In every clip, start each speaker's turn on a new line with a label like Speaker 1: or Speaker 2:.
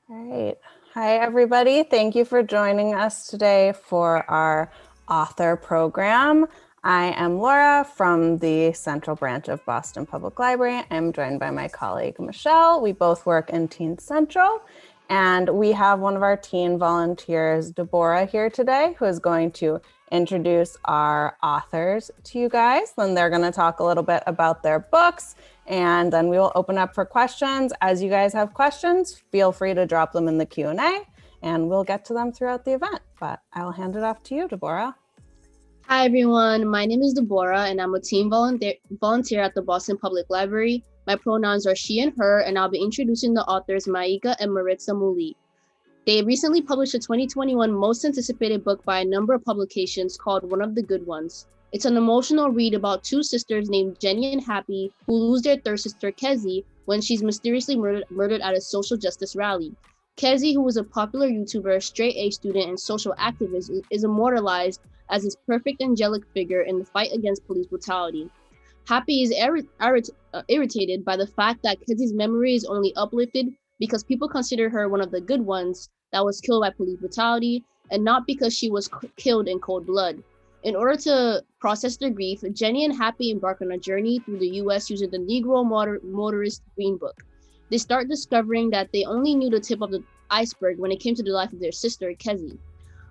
Speaker 1: All right. Hi, everybody. Thank you for joining us today for our author program. I am Laura from the Central Branch of Boston Public Library. I'm joined by my colleague, Michelle. We both work in Teen Central, and we have one of our teen volunteers, Deborah, here today, who is going to introduce our authors to you guys. Then they're going to talk a little bit about their books, and then we will open up for questions. As you guys have questions, feel free to drop them in the Q&A, and we'll get to them throughout the event. But I'll hand it off to you, Deborah.
Speaker 2: Hi, everyone. My name is Deborah, and I'm a teen volunteer at the Boston Public Library. My pronouns are she and her, and I'll be introducing the authors Maika and Maritza Moulite. They recently published a 2021 most anticipated book by a number of publications called One of the Good Ones. It's an emotional read about two sisters named Jenny and Happi who lose their third sister, Kezi, when she's mysteriously murdered at a social justice rally. Kezi, who was a popular YouTuber, straight-A student, and social activist, is immortalized as this perfect angelic figure in the fight against police brutality. Happi is irritated by the fact that Kezi's memory is only uplifted because people consider her one of the good ones that was killed by police brutality, and not because she was killed in cold blood. In order to process their grief, Jenny and Happi embark on a journey through the US using the Negro Motorist Green Book. They start discovering that they only knew the tip of the iceberg when it came to the life of their sister, Kezi.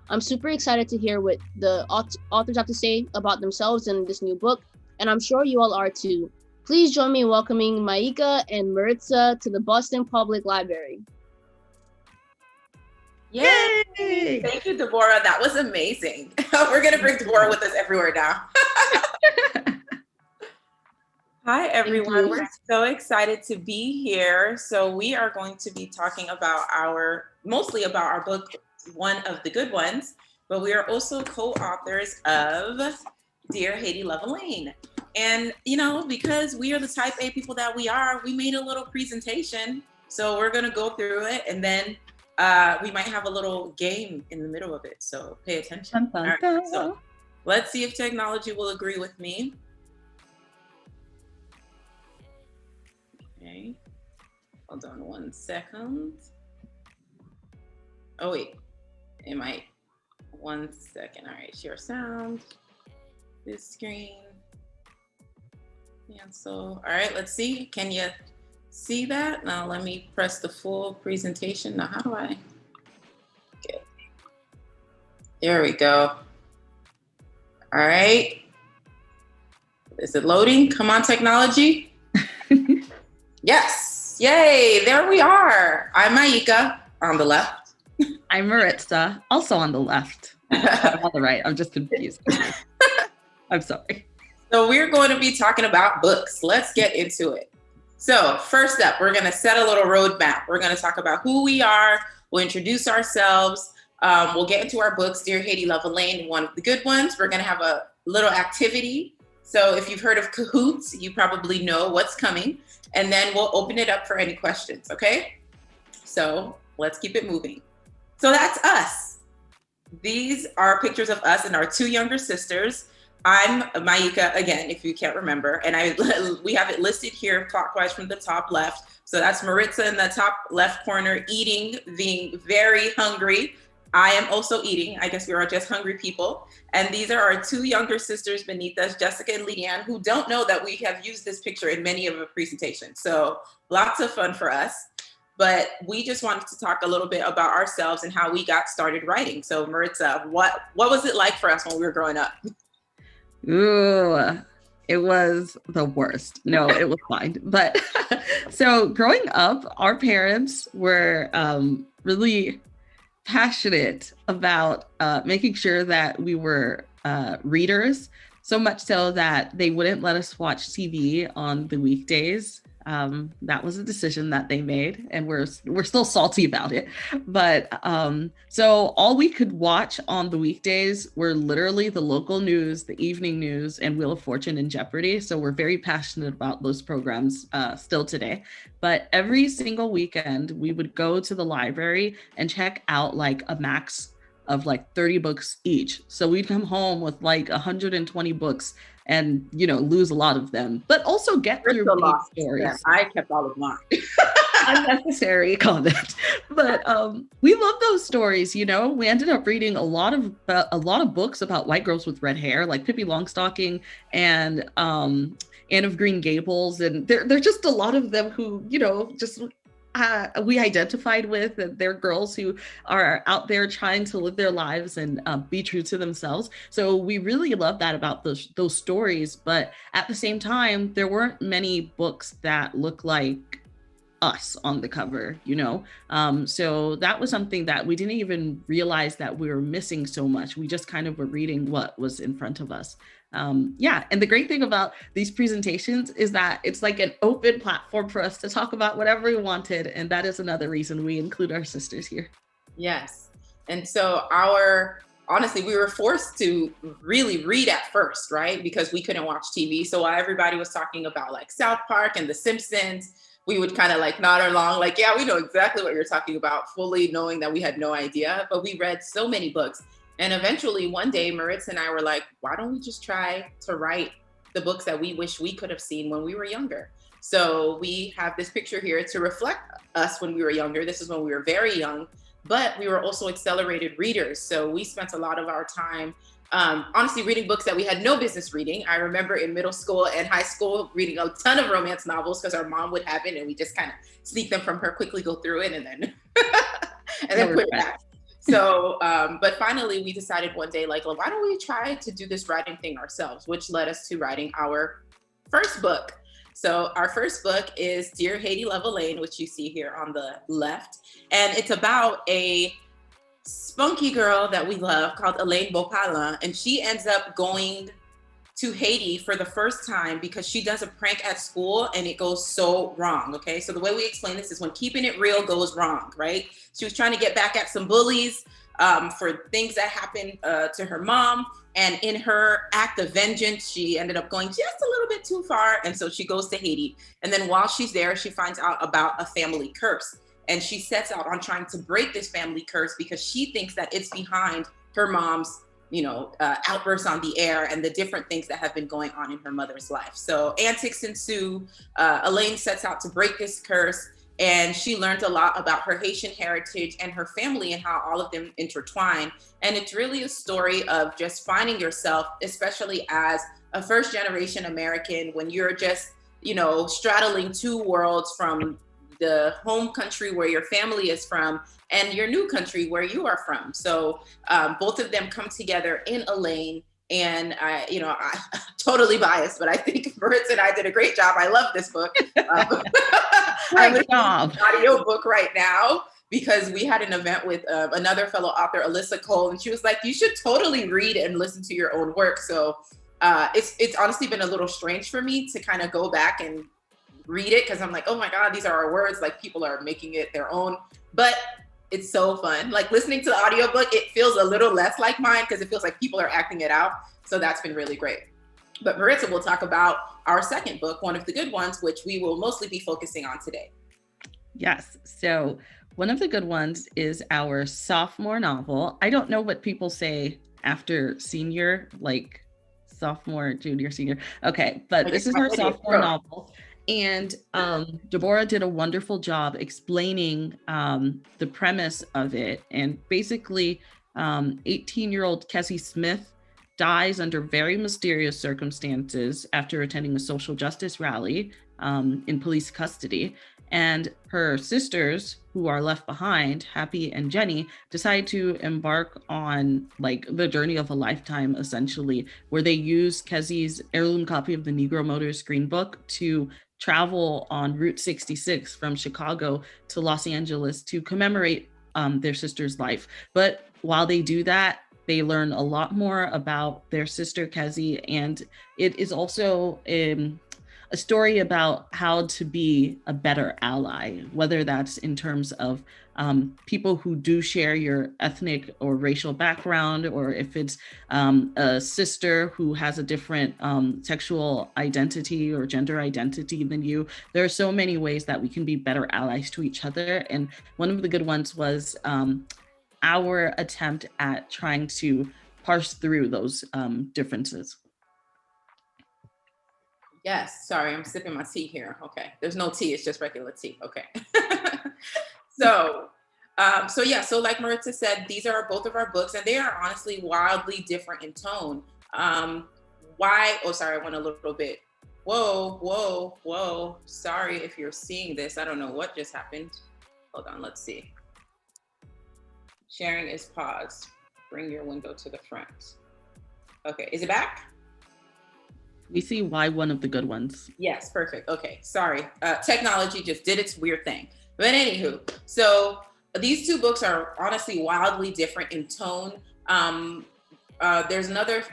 Speaker 2: I'm super excited to hear what the authors have to say about themselves in this new book, and I'm sure you all are too. Please join me in welcoming Maika and Maritza to the Boston Public Library.
Speaker 3: Yay! Thank you, Deborah. That was amazing. We're going to bring Deborah with us everywhere now. Hi, everyone. We're so excited to be here. So we are going to be talking about mostly about our book, One of the Good Ones, but we are also co-authors of Dear Haiti, Love Alaine. And, because we are the type A people that we are, we made a little presentation. So we're going to go through it, and then we might have a little game in the middle of it. So pay attention. All right, so let's see if technology will agree with me. Okay. Hold on 1 second. Oh, wait. It might. 1 second. All right. Share sound. This screen. Cancel. All right. Let's see. Can you see that? Now let me press the full presentation. Now, how do I get? There we go. All right. Is it loading? Come on, technology. Yes. Yay. There we are. I'm Maika on the left.
Speaker 4: I'm Maritza, also on the left. I'm on the right. I'm just confused. I'm sorry.
Speaker 3: So we're going to be talking about books. Let's get into it. So first up, we're going to set a little roadmap. We're going to talk about who we are. We'll introduce ourselves. We'll get into our books, Dear Haiti, Love Alaine, One of the Good Ones. We're going to have a little activity. So if you've heard of Cahoots, you probably know what's coming. And then we'll open it up for any questions, okay? So let's keep it moving. So that's us. These are pictures of us and our two younger sisters. I'm Maika, again, if you can't remember, and we have it listed here clockwise from the top left. So that's Maritza in the top left corner, eating, being very hungry. I am also eating. I guess we are just hungry people. And these are our two younger sisters beneath us, Jessica and Leanne, who don't know that we have used this picture in many of our presentations. So lots of fun for us. But we just wanted to talk a little bit about ourselves and how we got started writing. So Maritza, what was it like for us when we were growing up?
Speaker 4: Ooh, it was the worst. No, it was fine. But so growing up, our parents were really passionate about making sure that we were readers, so much so that they wouldn't let us watch TV on the weekdays. That was a decision that they made, and we're still salty about it. But so all we could watch on the weekdays were literally the local news, the evening news, and Wheel of Fortune and Jeopardy. So we're very passionate about those programs still today. But every single weekend, we would go to the library and check out like a max of like 30 books each. So we'd come home with like 120 books and, lose a lot of them, but also get through stories.
Speaker 3: Yeah, I kept all of mine.
Speaker 4: Unnecessary comment. But we love those stories, you know. We ended up reading a lot of books about white girls with red hair, like Pippi Longstocking and Anne of Green Gables, and they're just a lot of them who, you know, just we identified with, and they're girls who are out there trying to live their lives and be true to themselves. So we really love that about those stories. But at the same time, there weren't many books that look like us on the cover, you know? So that was something that we didn't even realize that we were missing so much. We just kind of were reading what was in front of us. Yeah, and the great thing about these presentations is that it's like an open platform for us to talk about whatever we wanted. And that is another reason we include our sisters here.
Speaker 3: Yes. And so honestly, we were forced to really read at first, right? Because we couldn't watch TV. So while everybody was talking about like South Park and The Simpsons, we would kind of like nod along, like, yeah, we know exactly what you're talking about, fully knowing that we had no idea. But we read so many books. And eventually one day, Maritza and I were like, why don't we just try to write the books that we wish we could have seen when we were younger? So we have this picture here to reflect us when we were younger. This is when we were very young, but we were also accelerated readers. So we spent a lot of our time honestly reading books that we had no business reading. I remember in middle school and high school reading a ton of romance novels because our mom would have it and we just kind of sneak them from her, quickly go through it and then put it back. So, but finally we decided one day, like, well, why don't we try to do this writing thing ourselves, which led us to writing our first book. So our first book is Dear Haiti, Love Alaine, which you see here on the left. And it's about a spunky girl that we love called Alaine Beaupalin, and she ends up going to Haiti for the first time because she does a prank at school and it goes so wrong. Okay, so the way we explain this is when keeping it real goes wrong, right? She was trying to get back at some bullies for things that happened to her mom, and in her act of vengeance, she ended up going just a little bit too far, and so she goes to Haiti. And then while she's there, she finds out about a family curse. And she sets out on trying to break this family curse because she thinks that it's behind her mom's, outbursts on the air and the different things that have been going on in her mother's life. So antics ensue. Alaine sets out to break this curse, and she learned a lot about her Haitian heritage and her family and how all of them intertwine. And it's really a story of just finding yourself, especially as a first generation American, when you're just, straddling two worlds from the home country where your family is from and your new country where you are from. So both of them come together in Alaine. And I totally biased, but I think Maritza and I did a great job. I love this book. I'm listening to the audio book right now because we had an event with another fellow author, Alyssa Cole, and she was like, you should totally read and listen to your own work. So it's honestly been a little strange for me to kind of go back and read it because I'm like, oh my God, these are our words, like people are making it their own. But it's so fun. Like listening to the audiobook, it feels a little less like mine because it feels like people are acting it out. So that's been really great. But Maritza will talk about our second book, one of the good ones, which we will mostly be focusing on today.
Speaker 4: Yes. So one of the good ones is our sophomore novel. I don't know what people say after senior, like sophomore, junior, senior. Okay. But this is our sophomore novel. And Deborah did a wonderful job explaining the premise of it. And basically, 18-year-old Kezi Smith dies under very mysterious circumstances after attending a social justice rally in police custody. And her sisters, who are left behind, Happi and Jenny, decide to embark on like the journey of a lifetime, essentially, where they use Kezi's heirloom copy of the Negro Motors Green Book to travel on Route 66 from Chicago to Los Angeles to commemorate their sister's life. But while they do that, they learn a lot more about their sister Kezi, and it is also a story about how to be a better ally, whether that's in terms of people who do share your ethnic or racial background, or if it's a sister who has a different sexual identity or gender identity than you. There are so many ways that we can be better allies to each other. And one of the good ones was our attempt at trying to parse through those differences.
Speaker 3: Yes, sorry, I'm sipping my tea here. Okay, there's no tea, it's just regular tea. Okay. So, so like Maritza said, these are both of our books, and they are honestly wildly different in tone. Oh, sorry, I went a little bit. Whoa. Sorry if you're seeing this. I don't know what just happened. Hold on, let's see. Sharing is paused. Bring your window to the front. Okay, is it back?
Speaker 4: We see why one of the good ones.
Speaker 3: Yes, perfect. Okay, sorry. Technology just did its weird thing. But anywho, so these two books are honestly wildly different in tone. There's another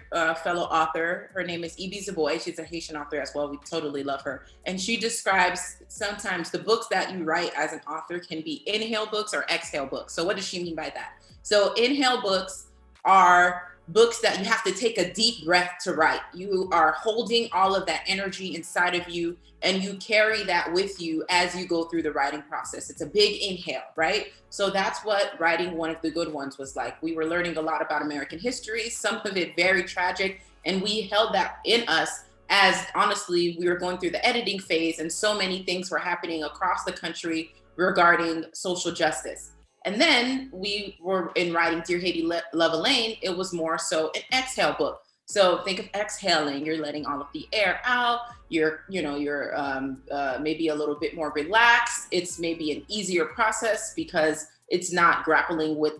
Speaker 3: fellow author. Her name is Ibi Zaboy. She's a Haitian author as well. We totally love her. And she describes sometimes the books that you write as an author can be inhale books or exhale books. So what does she mean by that? So inhale books are books that you have to take a deep breath to write. You are holding all of that energy inside of you, and you carry that with you as you go through the writing process. It's a big inhale, right? So that's what writing One of the Good Ones was like. We were learning a lot about American history, some of it very tragic, and we held that in us as honestly, we were going through the editing phase, and so many things were happening across the country regarding social justice. And then we were in writing Dear Haiti, Love Alaine, it was more so an exhale book. So think of exhaling, you're letting all of the air out, you're maybe a little bit more relaxed. It's maybe an easier process because it's not grappling with,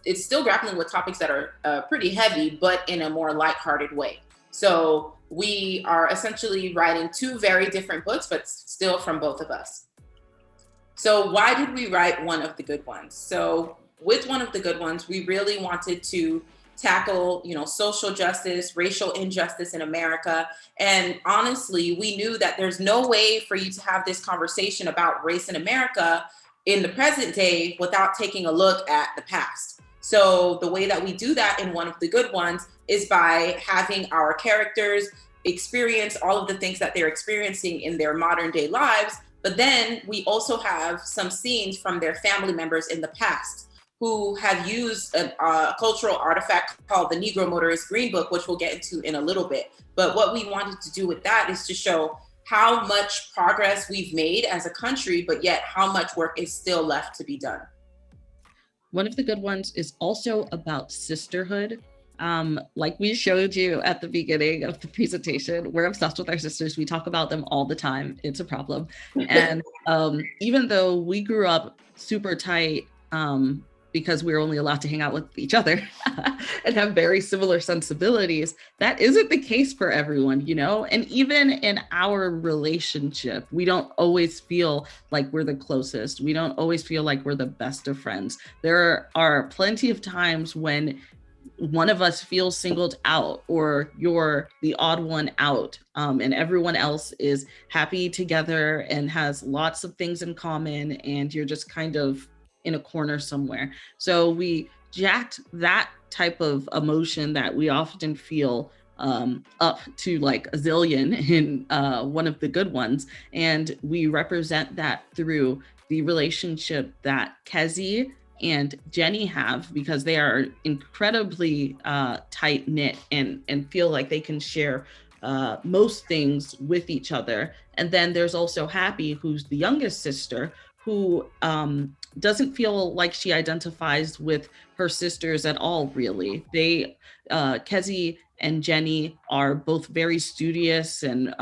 Speaker 3: it's still grappling with topics that are pretty heavy, but in a more lighthearted way. So we are essentially writing two very different books, but still from both of us. So why did we write One of the Good Ones? So with One of the Good Ones, we really wanted to tackle, social justice, racial injustice in America. And honestly, we knew that there's no way for you to have this conversation about race in America in the present day without taking a look at the past. So the way that we do that in One of the Good Ones is by having our characters experience all of the things that they're experiencing in their modern day lives. But then we also have some scenes from their family members in the past who have used a cultural artifact called the Negro Motorist Green Book, which we'll get into in a little bit. But what we wanted to do with that is to show how much progress we've made as a country, but yet how much work is still left to be done.
Speaker 4: One of the Good Ones is also about sisterhood. Like we showed you at the beginning of the presentation, we're obsessed with our sisters. We talk about them all the time. It's a problem. And even though we grew up super tight because we were only allowed to hang out with each other and have very similar sensibilities, that isn't the case for everyone, And even in our relationship, we don't always feel like we're the closest. We don't always feel like we're the best of friends. There are plenty of times when one of us feels singled out, or you're the odd one out, and everyone else is happy together and has lots of things in common, and you're just kind of in a corner somewhere. So we jacked that type of emotion that we often feel up to like a zillion in One of the Good Ones, and we represent that through the relationship that Kezi and Jenny have, because they are incredibly tight knit and feel like they can share most things with each other. And then there's also Happi, who's the youngest sister, who doesn't feel like she identifies with her sisters at all, really. Kezi and Jenny are both very studious and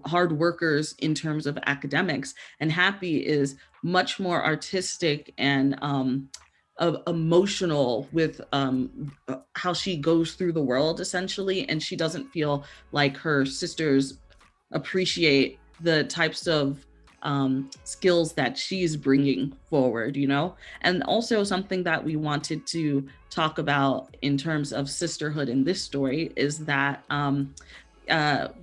Speaker 4: hard workers in terms of academics, and Happi is much more artistic and emotional with how she goes through the world, essentially, and she doesn't feel like her sisters appreciate the types of skills that she's bringing forward, And also something that we wanted to talk about in terms of sisterhood in this story is that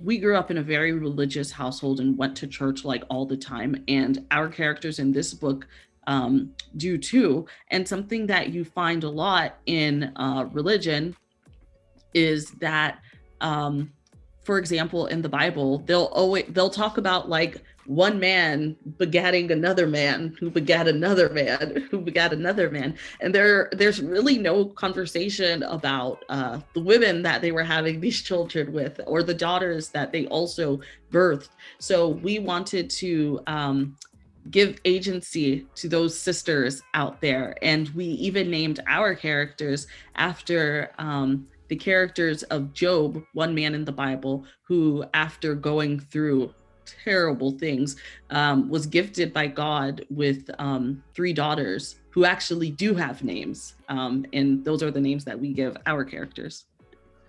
Speaker 4: we grew up in a very religious household and went to church like all the time. And our characters in this book do too. And something that you find a lot in religion is that, for example, in the Bible, they'll talk about like one man begatting another man who begat another man who begat another man. And there's really no conversation about the women that they were having these children with, or the daughters that they also birthed. So we wanted to give agency to those sisters out there. And we even named our characters after the characters of Job, one man in the Bible, who after going through terrible things, was gifted by God with 3 daughters who actually do have names. And those are the names that we give our characters.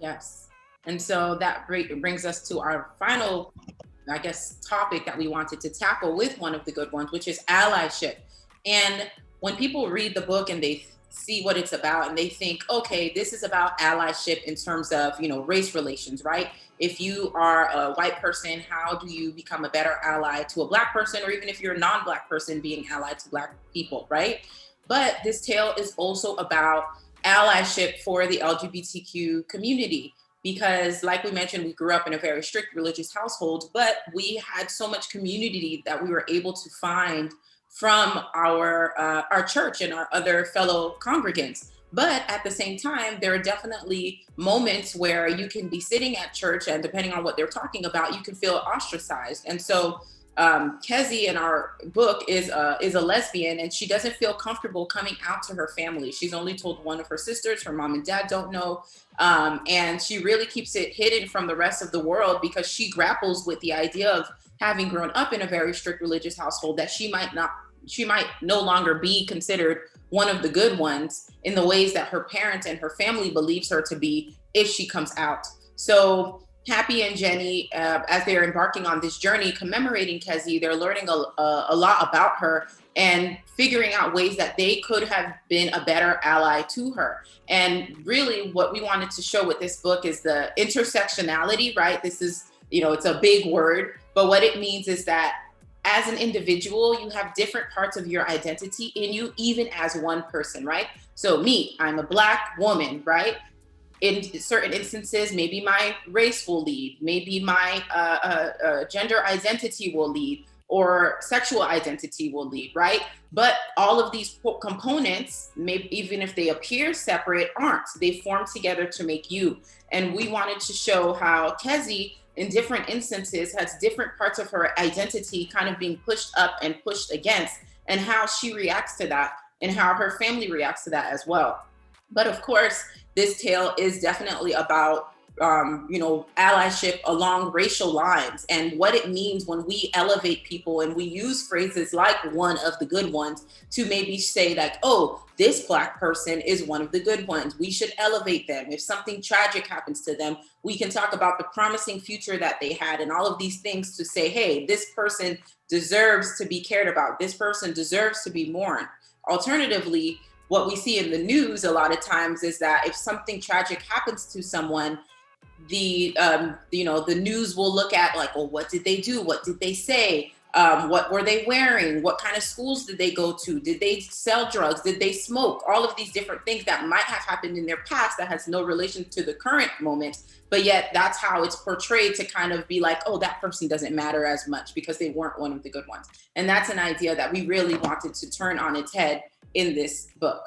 Speaker 3: Yes. And so that brings us to our final, I guess, topic that we wanted to tackle with one of the good ones, which is allyship. And when people read the book and they see what it's about and they think, okay, this is about allyship in terms of, race relations, right? If you are a white person, how do you become a better ally to a Black person? Or even if you're a non-Black person, being allied to Black people, right? But this tale is also about allyship for the LGBTQ community. Because like we mentioned, we grew up in a very strict religious household, but we had so much community that we were able to find from our church and our other fellow congregants. But at the same time, there are definitely moments where you can be sitting at church and depending on what they're talking about, you can feel ostracized. And so Kezi in our book is a lesbian, and she doesn't feel comfortable coming out to her family. She's only told one of her sisters. Her mom and dad don't know. And she really keeps it hidden from the rest of the world because she grapples with the idea of having grown up in a very strict religious household that she might no longer be considered one of the good ones in the ways that her parents and her family believes her to be if she comes out. So Happi and Jenny, as they're embarking on this journey commemorating Kezi, they're learning a lot about her and figuring out ways that they could have been a better ally to her. And really what we wanted to show with this book is the intersectionality, right? This is, it's a big word, but what it means is that as an individual, you have different parts of your identity in you, even as one person, right? So me, I'm a Black woman, right? In certain instances, maybe my race will lead, maybe my gender identity will lead, or sexual identity will lead, right? But all of these components, maybe even if they appear separate, aren't. They form together to make you. And we wanted to show how Kezi, in different instances, has different parts of her identity kind of being pushed up and pushed against, and how she reacts to that, and how her family reacts to that as well. But of course, this tale is definitely about, allyship along racial lines and what it means when we elevate people and we use phrases like one of the good ones to maybe say like, oh, this Black person is one of the good ones. We should elevate them. If something tragic happens to them, we can talk about the promising future that they had and all of these things to say, hey, this person deserves to be cared about. This person deserves to be mourned. Alternatively, what we see in the news a lot of times is that if something tragic happens to someone, the news will look at like, well, what did they do? What did they say? What were they wearing? What kind of schools did they go to? Did they sell drugs? Did they smoke? All of these different things that might have happened in their past that has no relation to the current moment. But yet that's how it's portrayed to kind of be like, oh, that person doesn't matter as much because they weren't one of the good ones. And that's an idea that we really wanted to turn on its head in this book.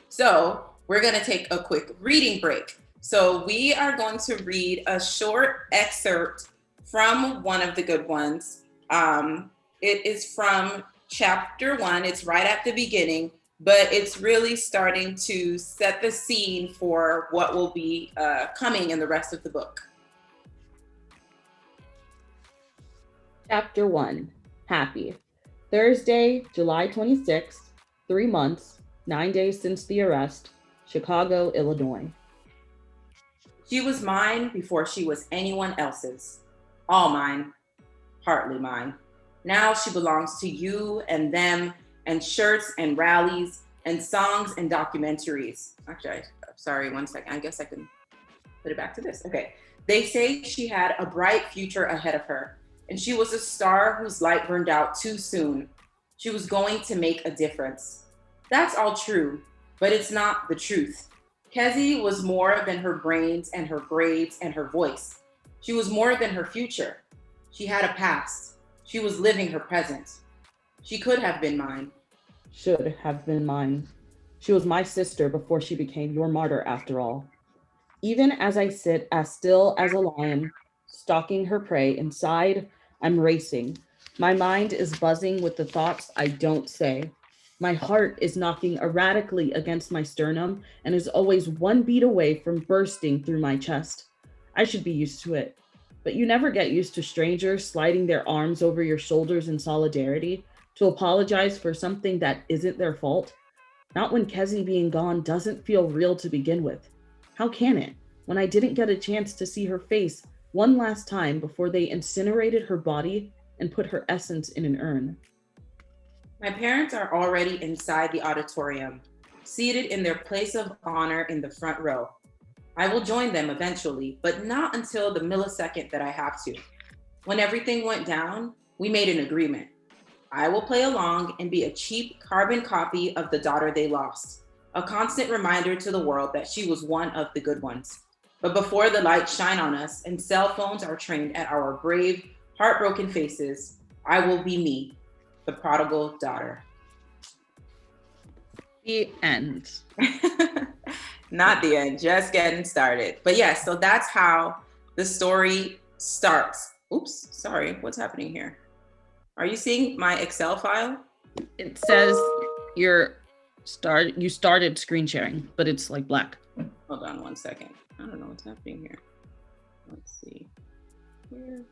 Speaker 3: So we're going to take a quick reading break. So we are going to read a short excerpt from one of the good ones. It is from chapter 1. It's right at the beginning, but it's really starting to set the scene for what will be coming in the rest of the book.
Speaker 4: Chapter 1, Happi. Thursday, July 26th, 3 months, 9 days since the arrest, Chicago, Illinois.
Speaker 3: She was mine before she was anyone else's. All mine, partly mine. Now she belongs to you and them and shirts and rallies and songs and documentaries. Actually, sorry, 1 second. I guess I can put it back to this. Okay. They say she had a bright future ahead of her, and she was a star whose light burned out too soon. She was going to make a difference. That's all true, but it's not the truth. Kezi was more than her brains and her grades and her voice. She was more than her future. She had a past. She was living her present. She could have been mine.
Speaker 4: Should have been mine. She was my sister before she became your martyr after all. Even as I sit as still as a lion, stalking her prey inside, I'm racing, My mind is buzzing with the thoughts I don't say. My heart is knocking erratically against my sternum and is always one beat away from bursting through my chest. I should be used to it. But you never get used to strangers sliding their arms over your shoulders in solidarity to apologize for something that isn't their fault. Not when Kezi being gone doesn't feel real to begin with. How can it, when I didn't get a chance to see her face one last time before they incinerated her body and put her essence in an urn?
Speaker 3: My parents are already inside the auditorium, seated in their place of honor in the front row. I will join them eventually, but not until the millisecond that I have to. When everything went down, we made an agreement. I will play along and be a cheap carbon copy of the daughter they lost, a constant reminder to the world that she was one of the good ones. But before the lights shine on us and cell phones are trained at our brave, heartbroken faces, I will be me, the prodigal daughter.
Speaker 4: The end.
Speaker 3: Not the end, just getting started. But yes, so that's how the story starts. Oops, sorry, what's happening here? Are you seeing my Excel file?
Speaker 4: It says you started screen sharing, but it's like black.
Speaker 3: Hold on one second. I don't know what's happening here. Let's see. Here.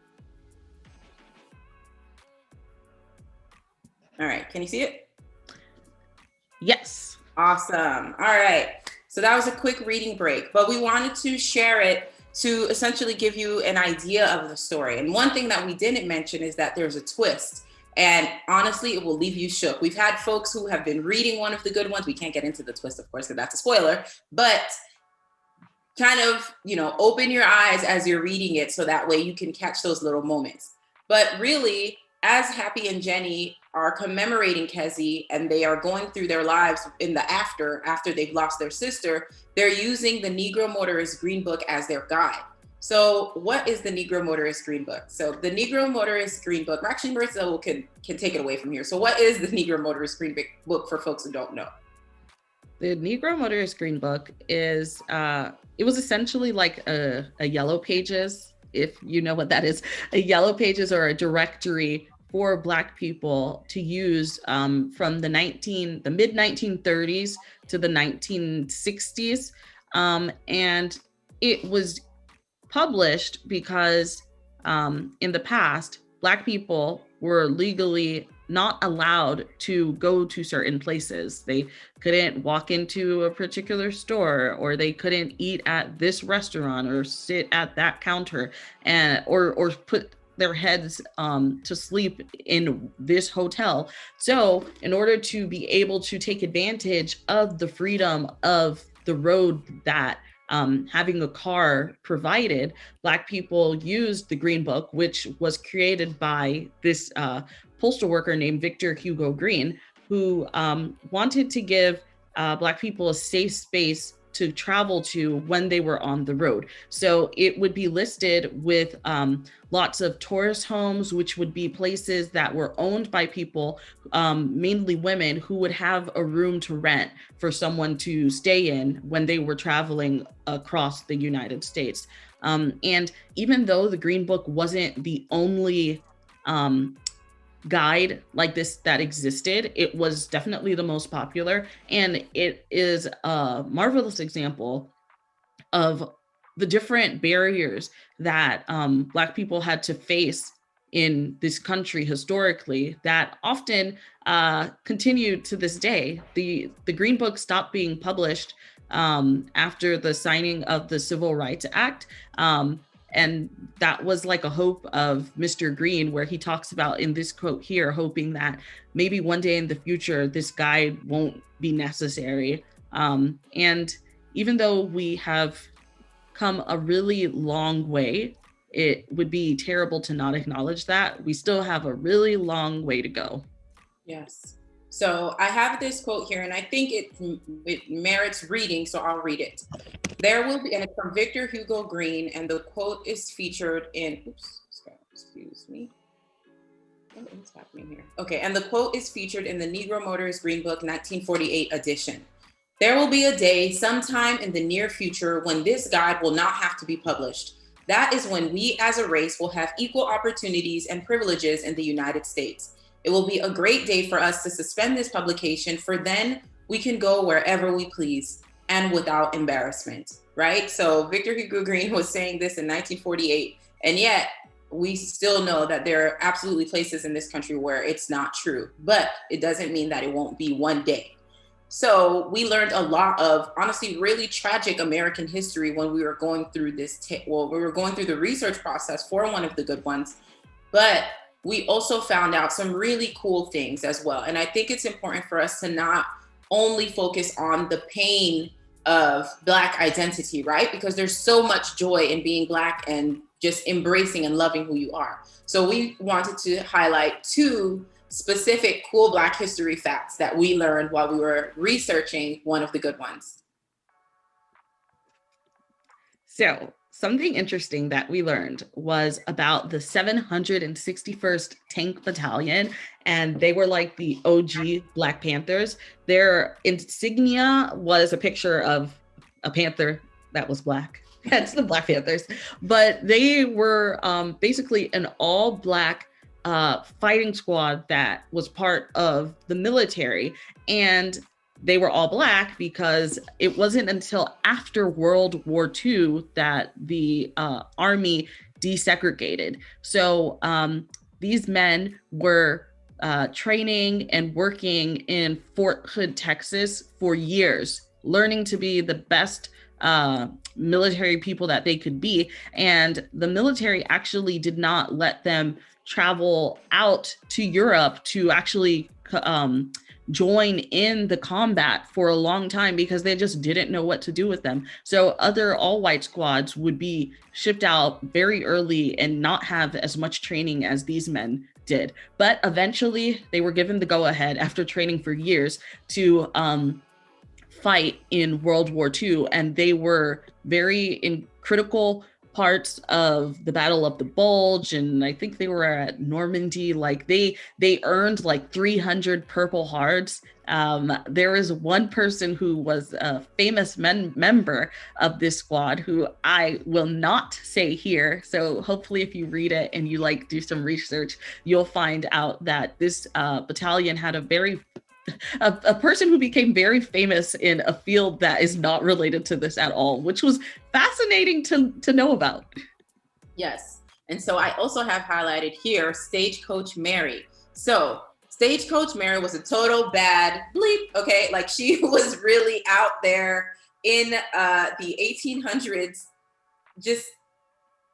Speaker 3: All right, can you see it?
Speaker 4: Yes.
Speaker 3: Awesome. All right. So that was a quick reading break, but we wanted to share it to essentially give you an idea of the story. And one thing that we didn't mention is that there's a twist. And honestly, it will leave you shook. We've had folks who have been reading one of the good ones. We can't get into the twist, of course, because that's a spoiler, but kind of, open your eyes as you're reading it so that way you can catch those little moments. But really, as Happi and Jenny are commemorating Kezi and they are going through their lives in the after they've lost their sister, they're using the Negro Motorist Green Book as their guide. So what is the Negro Motorist Green Book? So the Negro Motorist Green Book, actually Maritza can take it away from here. So what is the Negro Motorist Green Book for folks who don't know?
Speaker 4: The Negro Motorist Green Book is, it was essentially like a Yellow Pages, if you know what that is, a Yellow Pages or a directory for Black people to use from the mid 1930s to the 1960s. And it was published because in the past, Black people were legally not allowed to go to certain places. They couldn't walk into a particular store, or they couldn't eat at this restaurant or sit at that counter, and or put their heads to sleep in this hotel. So in order to be able to take advantage of the freedom of the road that having a car provided, Black people used the Green Book, which was created by this postal worker named Victor Hugo Green, who wanted to give Black people a safe space to travel to when they were on the road. So it would be listed with lots of tourist homes, which would be places that were owned by people, mainly women, who would have a room to rent for someone to stay in when they were traveling across the United States. And even though the Green Book wasn't the only guide like this that existed, it was definitely the most popular, and it is a marvelous example of the different barriers that Black people had to face in this country historically that often continue to this day. The Green Book stopped being published after the signing of the Civil Rights Act. And that was like a hope of Mr. Green, where he talks about in this quote here, hoping that maybe one day in the future, this guide won't be necessary. And even though we have come a really long way, it would be terrible to not acknowledge that. We still have a really long way to go.
Speaker 3: Yes. So I have this quote here, and I think it merits reading, so I'll read it. There will be, and it's from Victor Hugo Green, and the quote is featured in, excuse me. What is happening here? Okay, and the quote is featured in the Negro Motorist Green Book 1948 edition. There will be a day sometime in the near future when this guide will not have to be published. That is when we as a race will have equal opportunities and privileges in the United States. It will be a great day for us to suspend this publication, for then we can go wherever we please and without embarrassment, right? So Victor Hugo Green was saying this in 1948, and yet we still know that there are absolutely places in this country where it's not true, but it doesn't mean that it won't be one day. So we learned a lot of, honestly, really tragic American history when we were going through we were going through the research process for One of the Good Ones, but we also found out some really cool things as well. And I think it's important for us to not only focus on the pain of Black identity, right? Because there's so much joy in being Black and just embracing and loving who you are. So we wanted to highlight 2 specific cool Black history facts that we learned while we were researching One of the Good Ones.
Speaker 4: So something interesting that we learned was about the 761st Tank Battalion, and they were like the OG Black Panthers. Their insignia was a picture of a panther that was Black. That's the Black Panthers. But they were basically an all-Black fighting squad that was part of the military. And they were all Black because it wasn't until after World War II that the Army desegregated. So these men were training and working in Fort Hood, Texas for years, learning to be the best military people that they could be. And the military actually did not let them travel out to Europe to actually join in the combat for a long time because they just didn't know what to do with them. So other all-white squads would be shipped out very early and not have as much training as these men did. But eventually they were given the go-ahead after training for years to fight in World War II. And they were very in critical parts of the Battle of the Bulge, and I think they were at Normandy. Like they earned like 300 Purple Hearts. There is one person who was a famous member of this squad who I will not say here. So hopefully if you read it and you like do some research, you'll find out that this battalion had a person who became very famous in a field that is not related to this at all, which was fascinating to know about.
Speaker 3: Yes. And so I also have highlighted here Stagecoach Mary. So Stagecoach Mary was a total bad bleep. Okay. Like she was really out there in the 1800s, just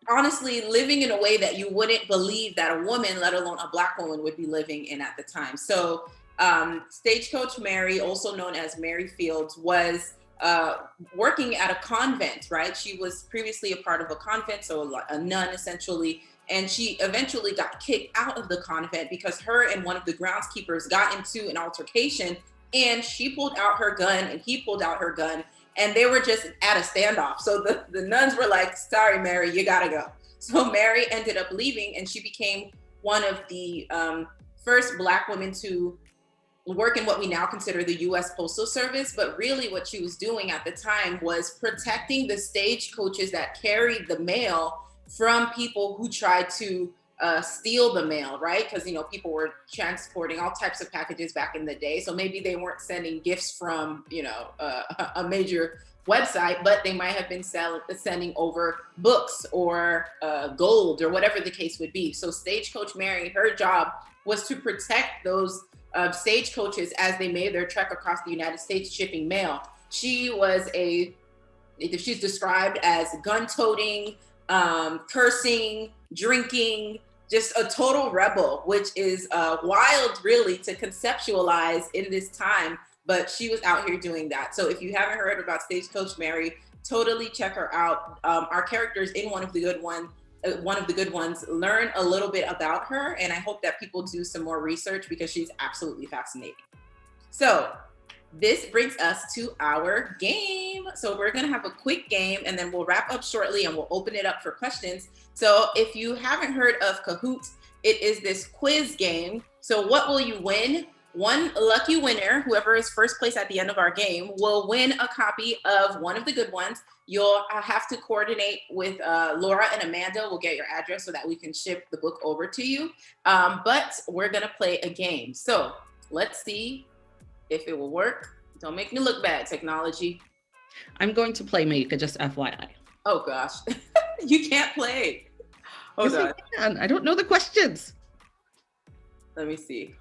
Speaker 3: honestly living in a way that you wouldn't believe that a woman, let alone a Black woman, would be living in at the time. So Stagecoach Mary, also known as Mary Fields, was working at a convent, right? She was previously a part of a convent, so a nun essentially, and she eventually got kicked out of the convent because her and one of the groundskeepers got into an altercation, and she pulled out her gun and he pulled out her gun, and they were just at a standoff. So the nuns were like, sorry, Mary, you gotta go. So Mary ended up leaving, and she became one of the first Black women to work in what we now consider the U.S. Postal Service. But really what she was doing at the time was protecting the stagecoaches that carried the mail from people who tried to steal the mail, right? Because, you know, people were transporting all types of packages back in the day. So maybe they weren't sending gifts from, you know, a major website, but they might have been sending over books or gold or whatever the case would be. So Stagecoach Mary, her job was to protect those stagecoaches as they made their trek across the United States shipping mail. She's described as gun-toting, cursing, drinking, just a total rebel, which is wild really to conceptualize in this time, but she was out here doing that. So if you haven't heard about Stagecoach Mary, totally check her out. Our characters in One of the Good Ones learn a little bit about her, and I hope that people do some more research because she's absolutely fascinating. So this brings us to our game. So we're gonna have a quick game and then we'll wrap up shortly and we'll open it up for questions. So if you haven't heard of Kahoot, it is this quiz game. So what will you win? one lucky winner, whoever is first place at the end of our game, will win a copy of one of the good ones. You'll have to coordinate with Laura and Amanda. We'll get your address so that we can ship the book over to you. But we're going to play a game. So let's see if it will work. Don't make me look bad, technology.
Speaker 4: I'm going to play Maika, just FYI.
Speaker 3: Oh, gosh. You can't play. Hold on.
Speaker 4: I don't know the questions.
Speaker 3: Let me see.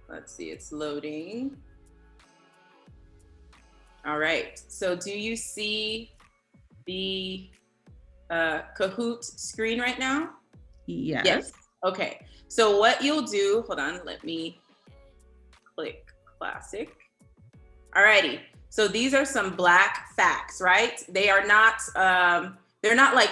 Speaker 3: Let's see, it's loading. All right, so do you see the Kahoot screen right now?
Speaker 4: Yes.
Speaker 3: Okay, so what you'll do, hold on, let me click classic. All righty, so these are some Black facts, right? They are not, they're not like,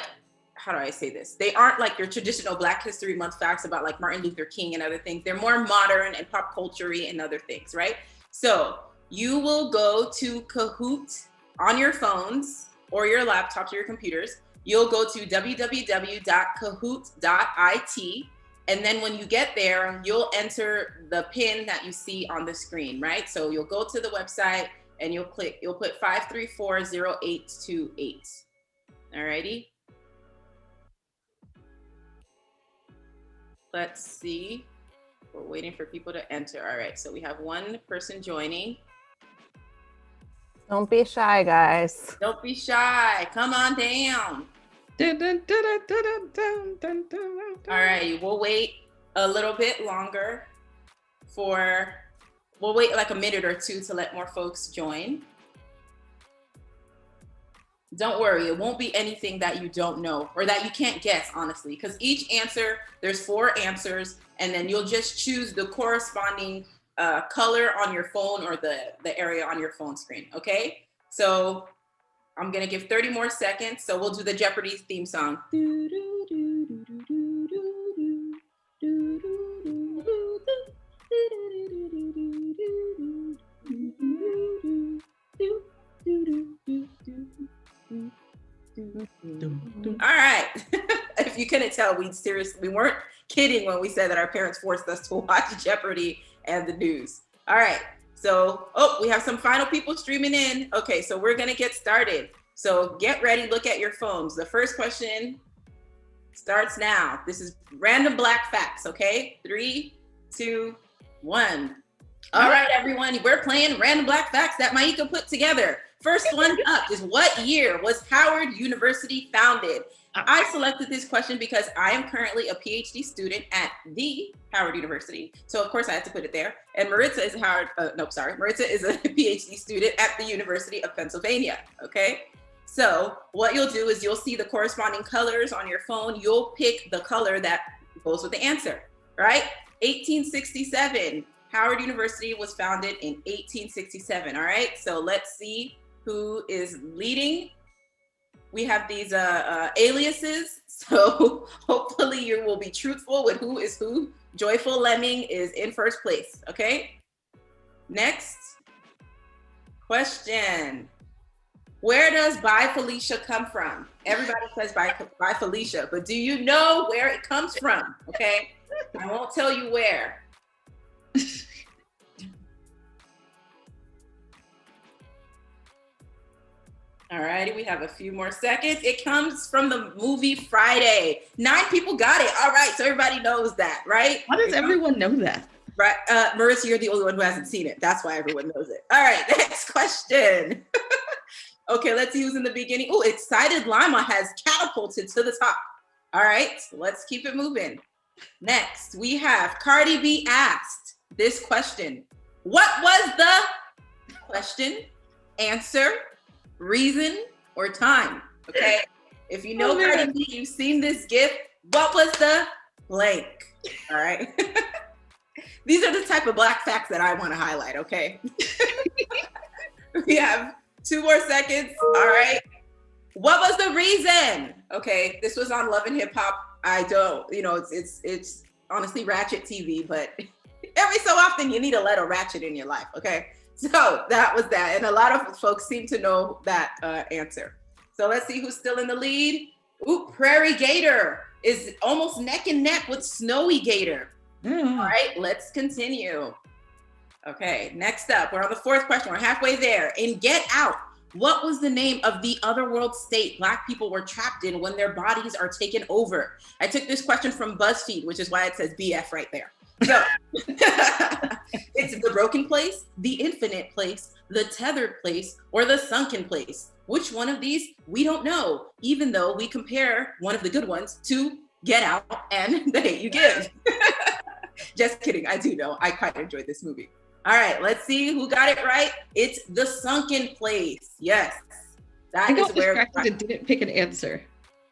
Speaker 3: how do I say this? They aren't like your traditional Black History Month facts about like Martin Luther King and other things. They're more modern and pop culture-y and other things, right? So you will go to Kahoot on your phones or your laptops or your computers. You'll go to www.kahoot.it. And then when you get there, you'll enter the pin that you see on the screen, right? So you'll go to the website and you'll put 5340828. All righty. Let's see. We're waiting for people to enter. All right, so we have one person joining.
Speaker 1: Don't be shy, guys.
Speaker 3: Don't be shy. Come on down. All right, we'll wait a little bit longer we'll wait like a minute or two to let more folks join. Don't worry, it won't be anything that you don't know or that you can't guess, honestly, because each answer, there's 4 answers, and then you'll just choose the corresponding color on your phone or the area on your phone screen, okay? So I'm gonna give 30 more seconds, so we'll do the Jeopardy theme song. All right. If you couldn't tell, we weren't kidding when we said that our parents forced us to watch Jeopardy and the news. All right. So, we have some final people streaming in. Okay, so we're going to get started. So get ready, look at your phones. The first question starts now. This is random Black facts, okay? 3, 2, 1. All right, everyone, we're playing random Black facts that Maika put together. First one up is, what year was Howard University founded? I selected this question because I am currently a PhD student at the Howard University. So of course I had to put it there. And Maritza is Maritza is a PhD student at the University of Pennsylvania, okay? So what you'll do is you'll see the corresponding colors on your phone. You'll pick the color that goes with the answer, right? 1867, Howard University was founded in 1867, all right? So let's see who is leading. We have these aliases, so hopefully you will be truthful with who is who. Joyful Lemming is in first place, okay? Next question. Where does Bye Felicia come from? Everybody says Bye Felicia, but do you know where it comes from, okay? I won't tell you where. All righty, we have a few more seconds. It comes from the movie Friday. 9 people got it. All right, so everybody knows that, right?
Speaker 4: How does everyone know that?
Speaker 3: Right, Maritza, you're the only one who hasn't seen it. That's why everyone knows it. All right, next question. Okay, let's see who's in the beginning. Oh, Excited Lima has catapulted to the top. All right, let's keep it moving. Next, we have Cardi B asked this question. What was the question, answer, reason, or time? Okay, if you know Cardi B, you've seen this GIF. What was the blank? All right. These are the type of Black facts that I want to highlight, okay? We have 2 more seconds. All right. What was the reason? Okay, this was on Love and Hip Hop. I don't, it's honestly ratchet TV, but every so often you need a little ratchet in your life, okay? So that was that. And a lot of folks seem to know that answer. So let's see who's still in the lead. Ooh, Prairie Gator is almost neck and neck with Snowy Gator. All right, let's continue. Okay, next up, we're on the fourth question. We're halfway there. In Get Out, what was the name of the otherworld state Black people were trapped in when their bodies are taken over? I took this question from Buzzfeed, which is why it says BF right there. So it's the broken place, the infinite place, the tethered place, or the sunken place. Which one of these? We don't know, even though we compare one of the good ones to Get Out and The Hate U Give. Just kidding, I do know. I quite enjoyed this movie. All right, let's see who got it right. It's the sunken place. Yes, that
Speaker 4: I got
Speaker 3: is where.
Speaker 4: distracted and didn't pick an answer.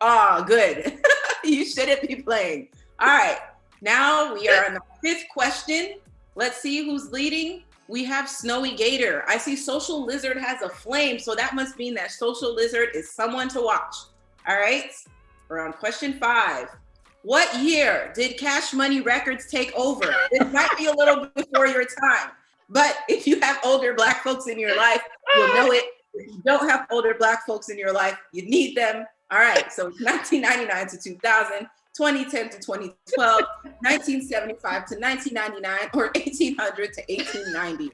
Speaker 3: Oh, good. You shouldn't be playing. All right, now we are on the fifth question. Let's see who's leading. We have Snowy Gator. I see Social Lizard has a flame, so that must mean that Social Lizard is someone to watch. All right, we're on question 5. What year did Cash Money Records take over? It might be a little before your time, but if you have older Black folks in your life, you'll know it. If you don't have older Black folks in your life, you need them. All right, so 1999 to 2000, 2010 to 2012, 1975 to 1999, or 1800 to 1890.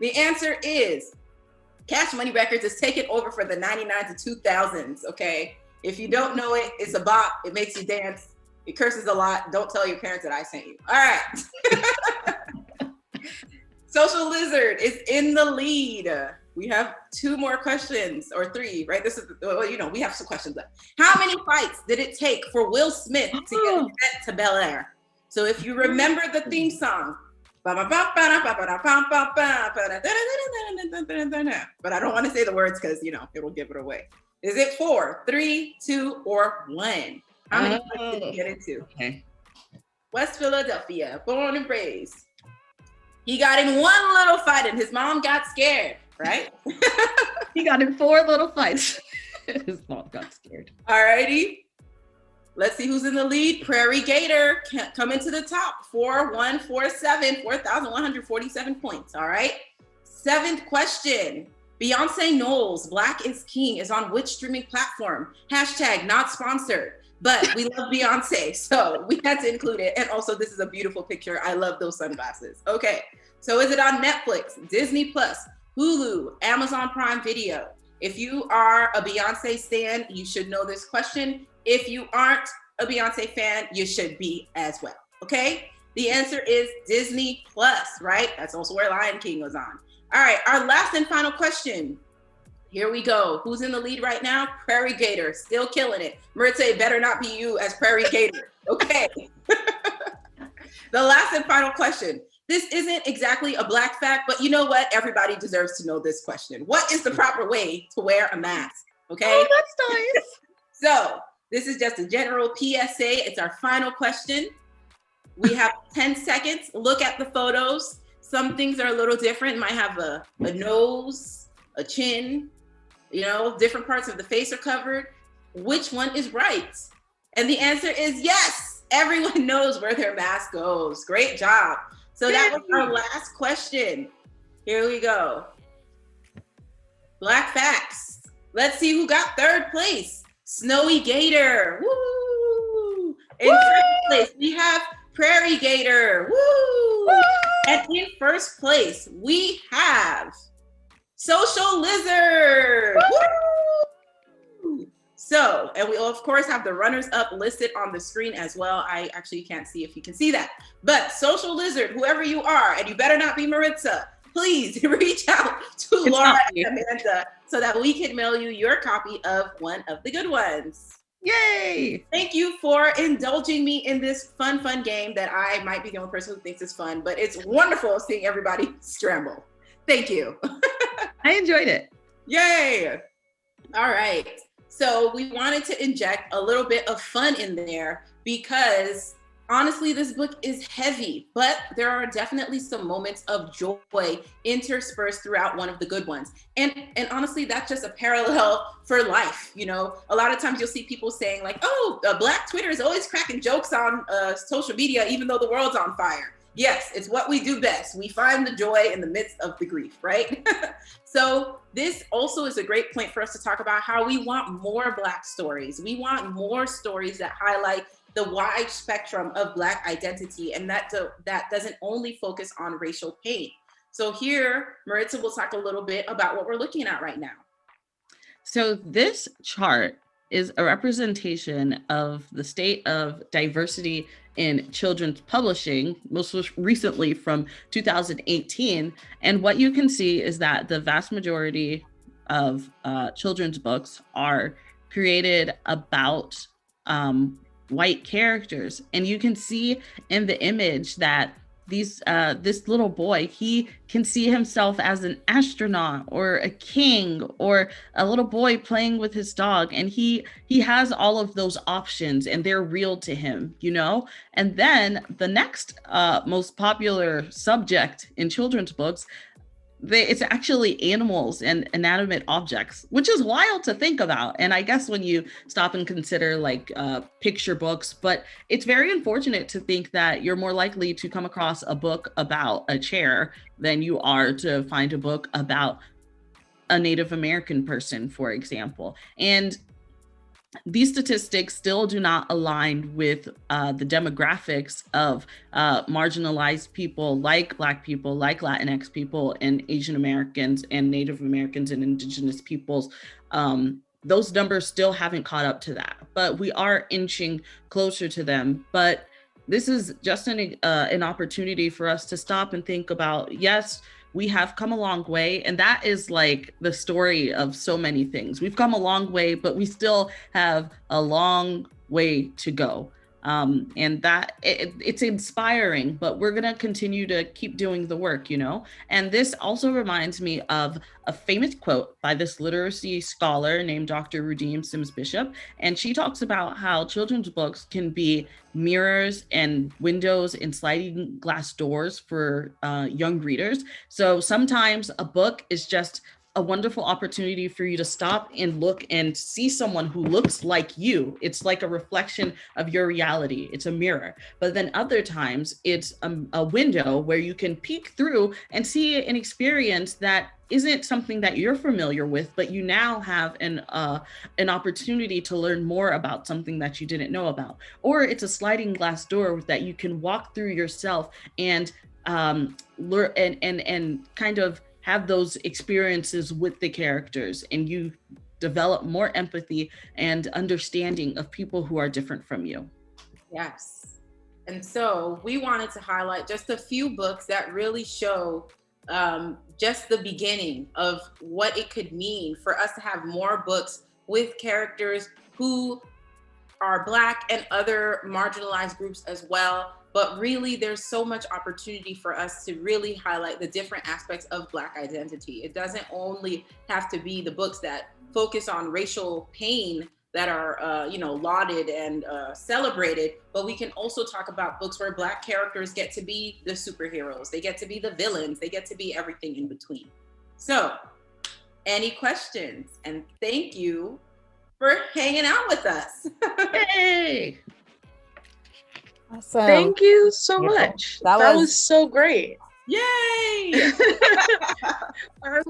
Speaker 3: The answer is Cash Money Records is taking over for the 99 to 2000s, okay? If you don't know it, it's a bop. It makes you dance. It curses a lot. Don't tell your parents that I sent you. All right. Social Lizard is in the lead. We have 2 more questions, or 3, right? This is, well, you know, we have some questions left. How many fights did it take for Will Smith to get sent to Bel Air? So if you remember the theme song, but I don't want to say the words because, you know, it will give it away. Is it 4, 3, 2, or 1? How many fights did he get into?
Speaker 4: Okay.
Speaker 3: West Philadelphia, born and raised. He got in one little fight and his mom got scared, right?
Speaker 4: He got in 4 little fights. His mom got scared.
Speaker 3: All righty. Let's see who's in the lead. Prairie Gator coming to the top. 4147, 4,147 points. All right. 7th question. Beyonce Knowles, Black is King is on which streaming platform? # not sponsored. But we love Beyonce, so we had to include it. And also, this is a beautiful picture. I love those sunglasses. Okay, so is it on Netflix, Disney Plus, Hulu, Amazon Prime Video? If you are a Beyonce stan, you should know this question. If you aren't a Beyonce fan, you should be as well, okay? The answer is Disney Plus, right? That's also where Lion King was on. All right, our last and final question. Here we go. Who's in the lead right now? Prairie Gator, still killing it. Maritza, it better not be you as Prairie Gator. Okay. The last and final question. This isn't exactly a Black fact, but you know what? Everybody deserves to know this question. What is the proper way to wear a mask? Okay.
Speaker 4: Oh, that's nice.
Speaker 3: So this is just a general PSA. It's our final question. We have 10 seconds. Look at the photos. Some things are a little different. Might have a nose, a chin, you know, different parts of the face are covered. Which one is right? And the answer is yes. Everyone knows where their mask goes. Great job. So that was our last question. Here we go. Black facts. Let's see who got 3rd place. Snowy Gator. Woo! In 1st place, we have Prairie Gator. Woo! And in 1st place, we have Social Lizard. Woo! So, and we of course have the runners up listed on the screen as well. I actually can't see if you can see that. But Social Lizard, whoever you are, and you better not be Maritza, please reach out to Laura and Amanda so that we can mail you your copy of one of the good ones.
Speaker 4: Yay!
Speaker 3: Thank you for indulging me in this fun game that I might be the only person who thinks is fun, but it's wonderful seeing everybody scramble. Thank you.
Speaker 4: I enjoyed it.
Speaker 3: Yay! All right. So we wanted to inject a little bit of fun in there because honestly, this book is heavy, but there are definitely some moments of joy interspersed throughout one of the good ones. And honestly, that's just a parallel for life. You know, a lot of times you'll see people saying like, oh, Black Twitter is always cracking jokes on social media, even though the world's on fire. Yes, it's what we do best. We find the joy in the midst of the grief, right? So this also is a great point for us to talk about how we want more Black stories. We want more stories that highlight the wide spectrum of Black identity, and that doesn't only focus on racial pain. So here, Maritza will talk a little bit about what we're looking at right now.
Speaker 4: So this chart is a representation of the state of diversity in children's publishing, most recently from 2018. And what you can see is that the vast majority of children's books are created about white characters. And you can see in the image that this little boy, he can see himself as an astronaut or a king or a little boy playing with his dog, and he has all of those options and they're real to him, you know. And then the next most popular subject in children's books, it's actually animals and inanimate objects, which is wild to think about. And I guess when you stop and consider like picture books, but it's very unfortunate to think that you're more likely to come across a book about a chair than you are to find a book about a Native American person, for example. And these statistics still do not align with the demographics of marginalized people like Black people, like Latinx people, and Asian Americans, and Native Americans, and Indigenous peoples. Those numbers still haven't caught up to that, but we are inching closer to them. But this is just an opportunity for us to stop and think about, yes, we have come a long way. And that is like the story of so many things. We've come a long way, but we still have a long way to go. And that it's inspiring, but we're going to continue to keep doing the work, you know? And this also reminds me of a famous quote by this literacy scholar named Dr. Rudeem Sims Bishop. And she talks about how children's books can be mirrors and windows and sliding glass doors for young readers. So sometimes a book is just a wonderful opportunity for you to stop and look and see someone who looks like you. It's like a reflection of your reality. It's a mirror. But then other times it's a window where you can peek through and see an experience that isn't something that you're familiar with, but you now have an opportunity to learn more about something that you didn't know about. Or it's a sliding glass door that you can walk through yourself and learn and kind of have those experiences with the characters, and you develop more empathy and understanding of people who are different from you.
Speaker 3: Yes. And so we wanted to highlight just a few books that really show just the beginning of what it could mean for us to have more books with characters who are Black and other marginalized groups as well. But really, there's so much opportunity for us to really highlight the different aspects of Black identity. It doesn't only have to be the books that focus on racial pain that are, lauded and celebrated, but we can also talk about books where Black characters get to be the superheroes, they get to be the villains, they get to be everything in between. So, any questions? And thank you for hanging out with us.
Speaker 4: Hey!
Speaker 1: Awesome.
Speaker 5: Thank you so much. That was so great.
Speaker 3: Yay!
Speaker 5: I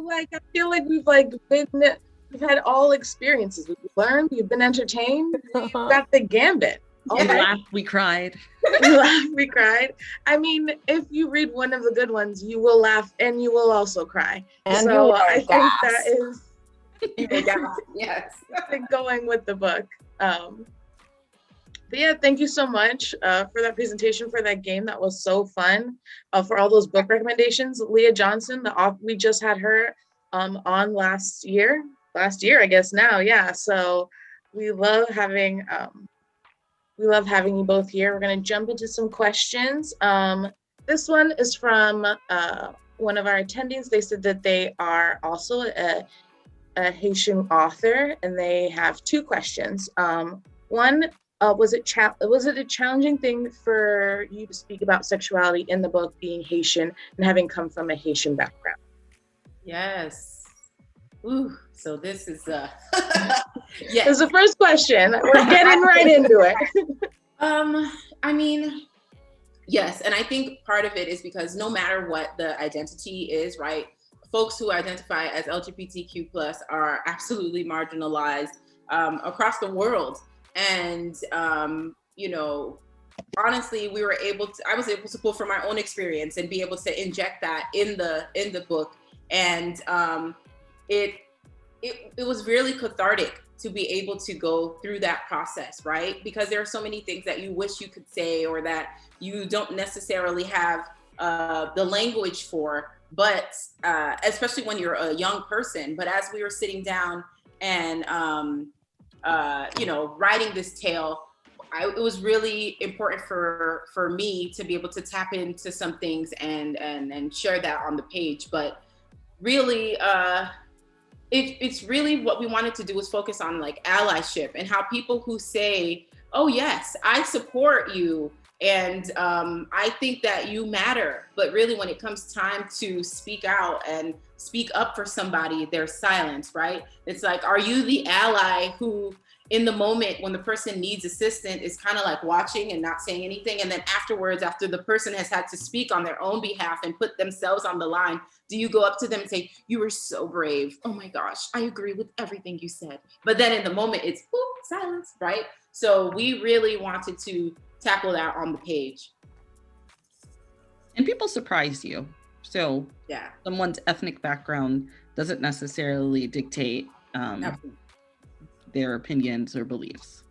Speaker 5: feel like we've had all experiences. We've learned, we've been entertained, we've got the gambit.
Speaker 4: We laughed, we cried.
Speaker 5: We laughed, we cried. I mean, if you read one of the good ones, you will laugh and you will also cry.
Speaker 1: And
Speaker 5: so I think that is
Speaker 3: yes.
Speaker 5: going with the book. But yeah, thank you so much for that presentation, for that game. That was so fun. For all those book recommendations, Leah Johnson, we just had her on last year, I guess now. Yeah, so we love having you both here. We're gonna jump into some questions. This one is from one of our attendees. They said that they are also a Haitian author, and they have two questions. One. Was it a challenging thing for you to speak about sexuality in the book, being Haitian and having come from a Haitian background?
Speaker 3: Yes. Ooh, so this is
Speaker 5: yes. This is the first question. We're getting right into it.
Speaker 3: I mean, yes, and I think part of it is because no matter what the identity is, right? Folks who identify as LGBTQ+ are absolutely marginalized across the world. And, honestly, I was able to pull from my own experience and be able to inject that in the book. And it was really cathartic to be able to go through that process, right? Because there are so many things that you wish you could say or that you don't necessarily have the language for, but especially when you're a young person. But as we were sitting down and writing this tale, it was really important for me to be able to tap into some things and share that on the page. But really, it's really what we wanted to do was focus on like allyship and how people who say, oh yes, I support you and I think that you matter, but really when it comes time to speak out and speak up for somebody, there's silence, right? It's like, are you the ally who in the moment when the person needs assistance is kind of like watching and not saying anything, and then afterwards, after the person has had to speak on their own behalf and put themselves on the line, do you go up to them and say, you were so brave, oh my gosh, I agree with everything you said, but then in the moment it's silence, right? So we really wanted to tackle that on the page.
Speaker 4: And people surprise you, so
Speaker 3: yeah,
Speaker 4: someone's ethnic background doesn't necessarily dictate their opinions or beliefs.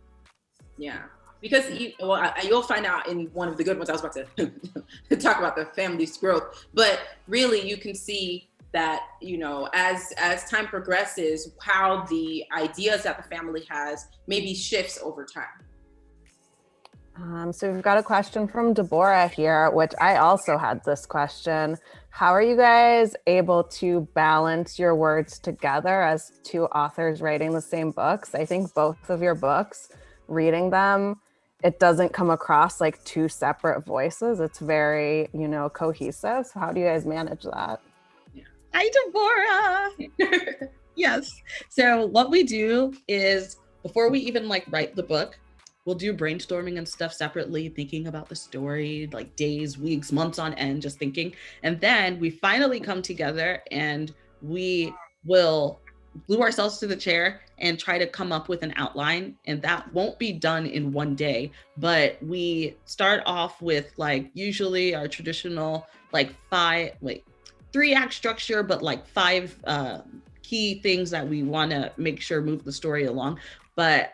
Speaker 3: Yeah, because you'll find out in one of the good ones. I was about to talk about the family's growth, but really you can see that, as time progresses, how the ideas that the family has maybe shifts over time.
Speaker 1: So we've got a question from Deborah here, which I also had this question. How are you guys able to balance your words together as two authors writing the same books? I think both of your books, reading them, it doesn't come across like two separate voices. It's very, cohesive. So how do you guys manage that?
Speaker 4: Hi, Deborah. Yes. So what we do is before we even write the book, we'll do brainstorming and stuff separately, thinking about the story, like days, weeks, months on end, just thinking. And then we finally come together and we will glue ourselves to the chair and try to come up with an outline. And that won't be done in one day, but we start off with usually our traditional 3-act structure, but 5 key things that we want to make sure move the story along. But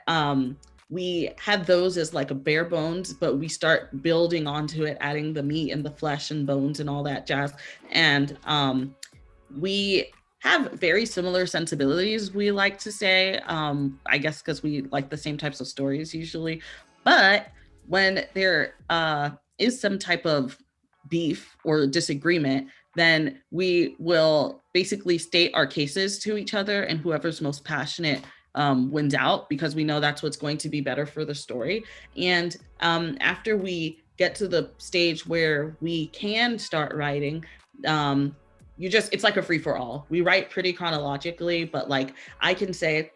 Speaker 4: we have those as a bare bones, but we start building onto it, adding the meat and the flesh and bones and all that jazz. And we have very similar sensibilities, we like to say, I guess because we like the same types of stories usually. But when there is some type of beef or disagreement, then we will basically state our cases to each other, and whoever's most passionate wins out, because we know that's what's going to be better for the story. And after we get to the stage where we can start writing, it's like a free for all. We write pretty chronologically, but I can say,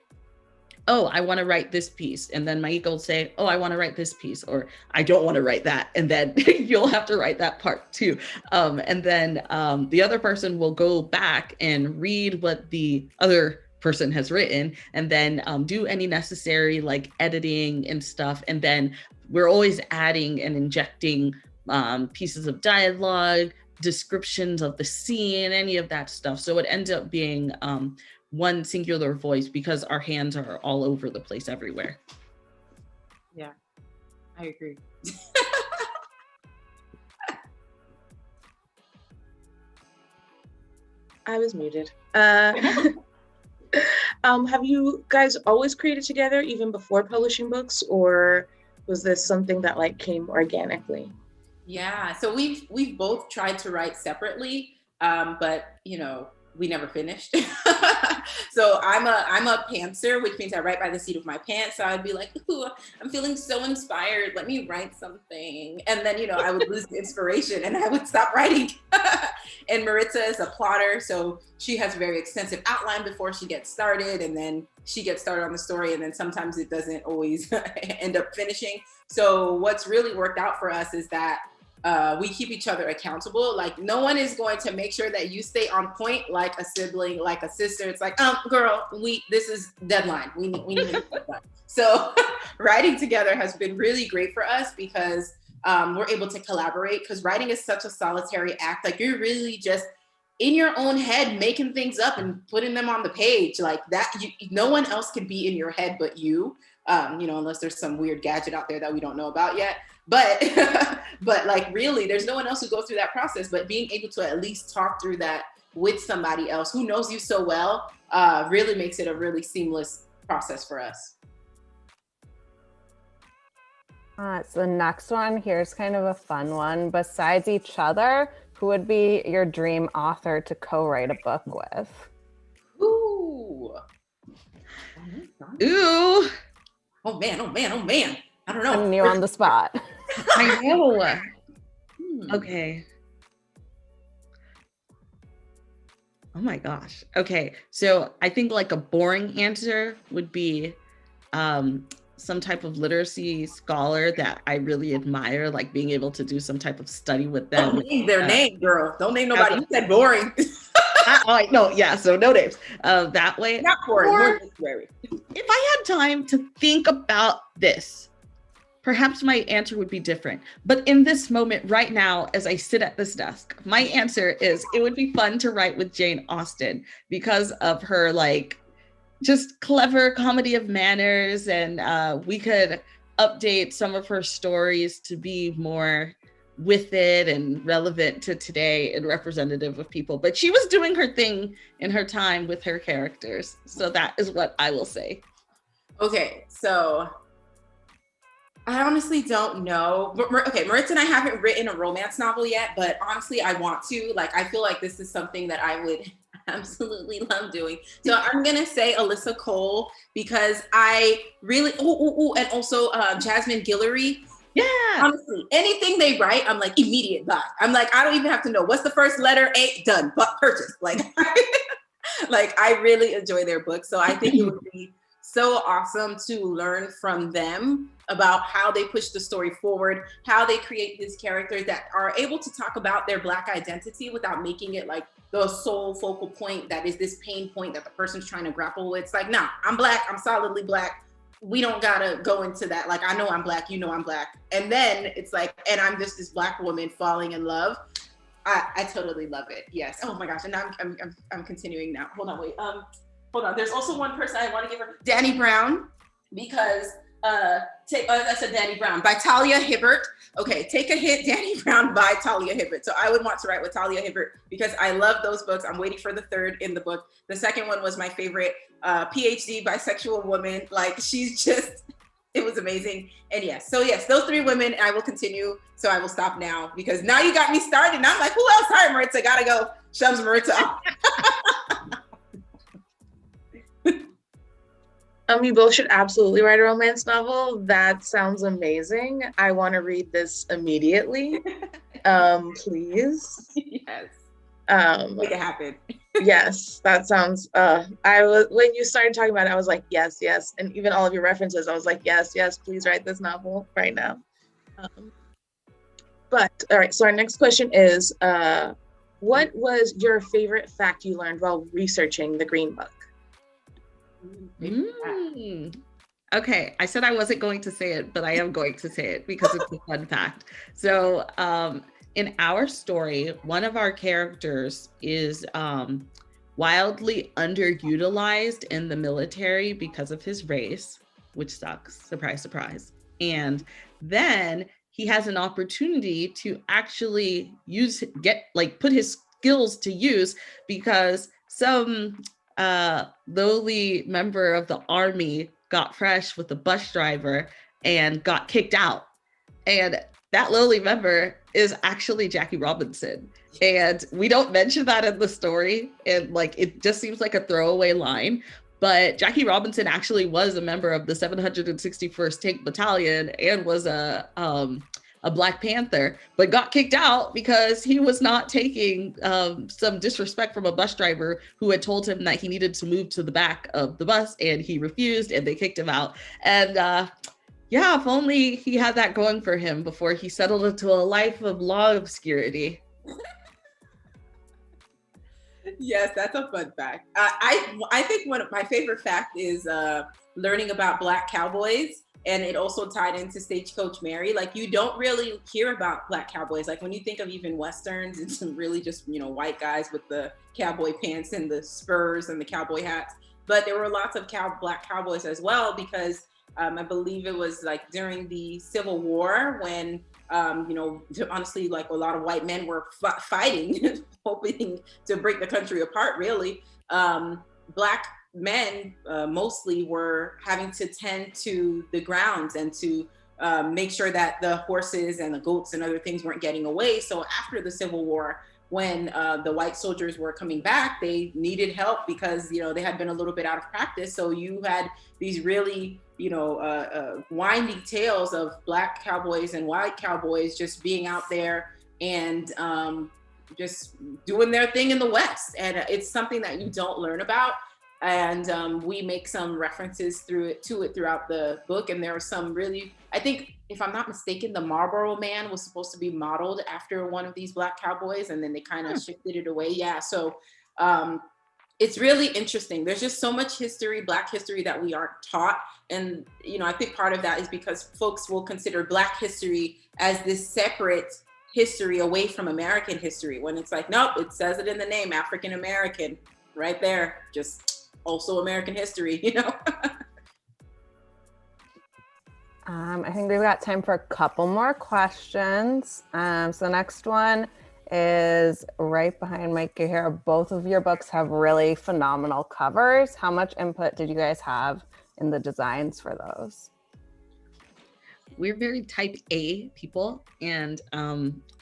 Speaker 4: oh, I want to write this piece. And then Maika will say, oh, I want to write this piece, or I don't want to write that. And then you'll have to write that part too. And then the other person will go back and read what the other person has written, and then do any necessary editing and stuff. And then we're always adding and injecting pieces of dialogue, descriptions of the scene, any of that stuff. So it ends up being one singular voice because our hands are all over the place everywhere.
Speaker 3: Yeah, I agree.
Speaker 5: I was muted. Have you guys always created together even before publishing books, or was this something that came organically?
Speaker 3: Yeah, so we've both tried to write separately, but we never finished. So I'm a pantser, which means I write by the seat of my pants. So I'd be like, ooh, I'm feeling so inspired, let me write something. And then, I would lose the inspiration and I would stop writing. And Maritza is a plotter, so she has a very extensive outline before she gets started, and then she gets started on the story, and then sometimes it doesn't always end up finishing. So what's really worked out for us is that we keep each other accountable. Like no one is going to make sure that you stay on point like a sibling, like a sister. It's like, girl, this is deadline. We need to get that done. So writing together has been really great for us because we're able to collaborate, because writing is such a solitary act. Like you're really just in your own head making things up and putting them on the page like that. No one else can be in your head but you, unless there's some weird gadget out there that we don't know about yet. But but like really, there's no one else who goes through that process. But being able to at least talk through that with somebody else who knows you so well really makes it a really seamless process for us.
Speaker 1: So the next one, here's kind of a fun one. Besides each other, who would be your dream author to co-write a book with?
Speaker 3: Ooh.
Speaker 4: Ooh.
Speaker 3: Oh man. I don't know.
Speaker 1: Putting you on the spot.
Speaker 4: I know. Okay. Oh my gosh. Okay. So I think like a boring answer would be some type of literacy scholar that I really admire, like being able to do some type of study with them.
Speaker 3: Don't name their name, girl. Don't name nobody. You said boring.
Speaker 4: No, yeah, so no names. That way.
Speaker 3: Not boring.
Speaker 4: Or
Speaker 3: More literary.
Speaker 4: if I had time to think about this, perhaps my answer would be different. But in this moment right now, as I sit at this desk, my answer is it would be fun to write with Jane Austen because of her like just clever comedy of manners, and we could update some of her stories to be more with it and relevant to today and representative of people. But she was doing her thing in her time with her characters. So that is what I will say.
Speaker 3: Okay, so I honestly don't know. Okay, Maritza and I haven't written a romance novel yet, but honestly, I want to. Like, I feel like this is something that I would absolutely love doing. So I'm gonna say Alyssa Cole because I really, and also Jasmine Guillory.
Speaker 4: Yeah.
Speaker 3: Honestly, anything they write, I'm like immediate buy. I'm like, I don't even have to know what's the first letter. A, done, but purchase. Like, like I really enjoy their books. So I think it would be so awesome to learn from them about how they push the story forward, how they create these characters that are able to talk about their Black identity without making it like the sole focal point that is this pain point that the person's trying to grapple with. It's like, nah, I'm Black, I'm solidly Black. We don't gotta go into that. Like, I know I'm Black, you know I'm Black. And then it's like, and I'm just this Black woman falling in love. I totally love it. Yes. Oh my gosh. And now I'm continuing now. Hold on, wait. Hold on. There's also one person I want to give her, Dani Brown, because I said Dani Brown by Talia Hibbert. Okay, Take a Hit, Dani Brown by Talia Hibbert. So I would want to write with Talia Hibbert because I love those books. I'm waiting for the third in the book. The second one was my favorite, PhD bisexual woman. Like she's just, it was amazing. And yes, those three women. I will continue. So I will stop now because now you got me started. And I'm like, who else? Hi, Maritza. Gotta go. Shoves Maritza off.
Speaker 5: You both should absolutely write a romance novel. That sounds amazing. I want to read this immediately. Please.
Speaker 3: Yes. Make it happen.
Speaker 5: Yes, that sounds. When you started talking about it, I was like, yes, and even all of your references, I was like, yes, please write this novel right now. But all right, so our next question is, what was your favorite fact you learned while researching the Green Book?
Speaker 4: Okay, I said I wasn't going to say it, but I am going to say it because it's a fun fact. So in our story, one of our characters is wildly underutilized in the military because of his race, which sucks, surprise, surprise. And then he has an opportunity to actually put his skills to use because some lowly member of the army got fresh with the bus driver and got kicked out. And that lowly member is actually Jackie Robinson. And we don't mention that in the story. And like, it just seems like a throwaway line. But Jackie Robinson actually was a member of the 761st Tank Battalion and was a Black Panther, but got kicked out because he was not taking some disrespect from a bus driver who had told him that he needed to move to the back of the bus, and he refused, and they kicked him out. And Yeah, if only he had that going for him before he settled into a life of law obscurity.
Speaker 3: Yes, that's a fun fact. I think one of my favorite fact is learning about Black cowboys, and it also tied into Stagecoach Mary. Like, you don't really hear about Black cowboys. Like, when you think of even westerns, it's really just, you know, white guys with the cowboy pants and the spurs and the cowboy hats. But there were lots of Black cowboys as well, because I believe it was like during the Civil War when you know, honestly, like a lot of white men were fighting, hoping to break the country apart, really. Black men mostly were having to tend to the grounds and to make sure that the horses and the goats and other things weren't getting away. So after the Civil War, when the white soldiers were coming back, they needed help because, you know, they had been a little bit out of practice. So you had these really, you know, winding tales of Black cowboys and white cowboys just being out there and just doing their thing in the West. And it's something that you don't learn about. And we make some references to it throughout the book. And there are some really, I think, if I'm not mistaken, the Marlboro Man was supposed to be modeled after one of these Black cowboys, and then they kind of shifted it away. Yeah, so it's really interesting. There's just so much history, Black history, that we aren't taught. And, you know, I think part of that is because folks will consider Black history as this separate history away from American history, when it's like, nope, it says it in the name, African American, right there, just also American history, you know?
Speaker 1: I think we've got time for a couple more questions. So the next one is right behind Maika here. Both of your books have really phenomenal covers. How much input did you guys have in the designs for those?
Speaker 4: We're very type A people. And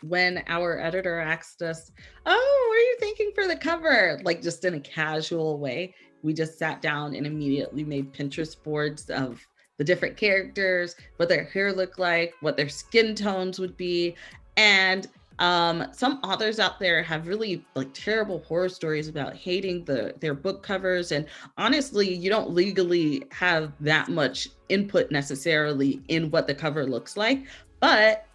Speaker 4: when our editor asked us, oh, what are you thinking for the cover? Like, just in a casual way, we just sat down and immediately made Pinterest boards of the different characters, what their hair looked like, what their skin tones would be. And some authors out there have really like terrible horror stories about hating their book covers. And honestly, you don't legally have that much input necessarily in what the cover looks like. But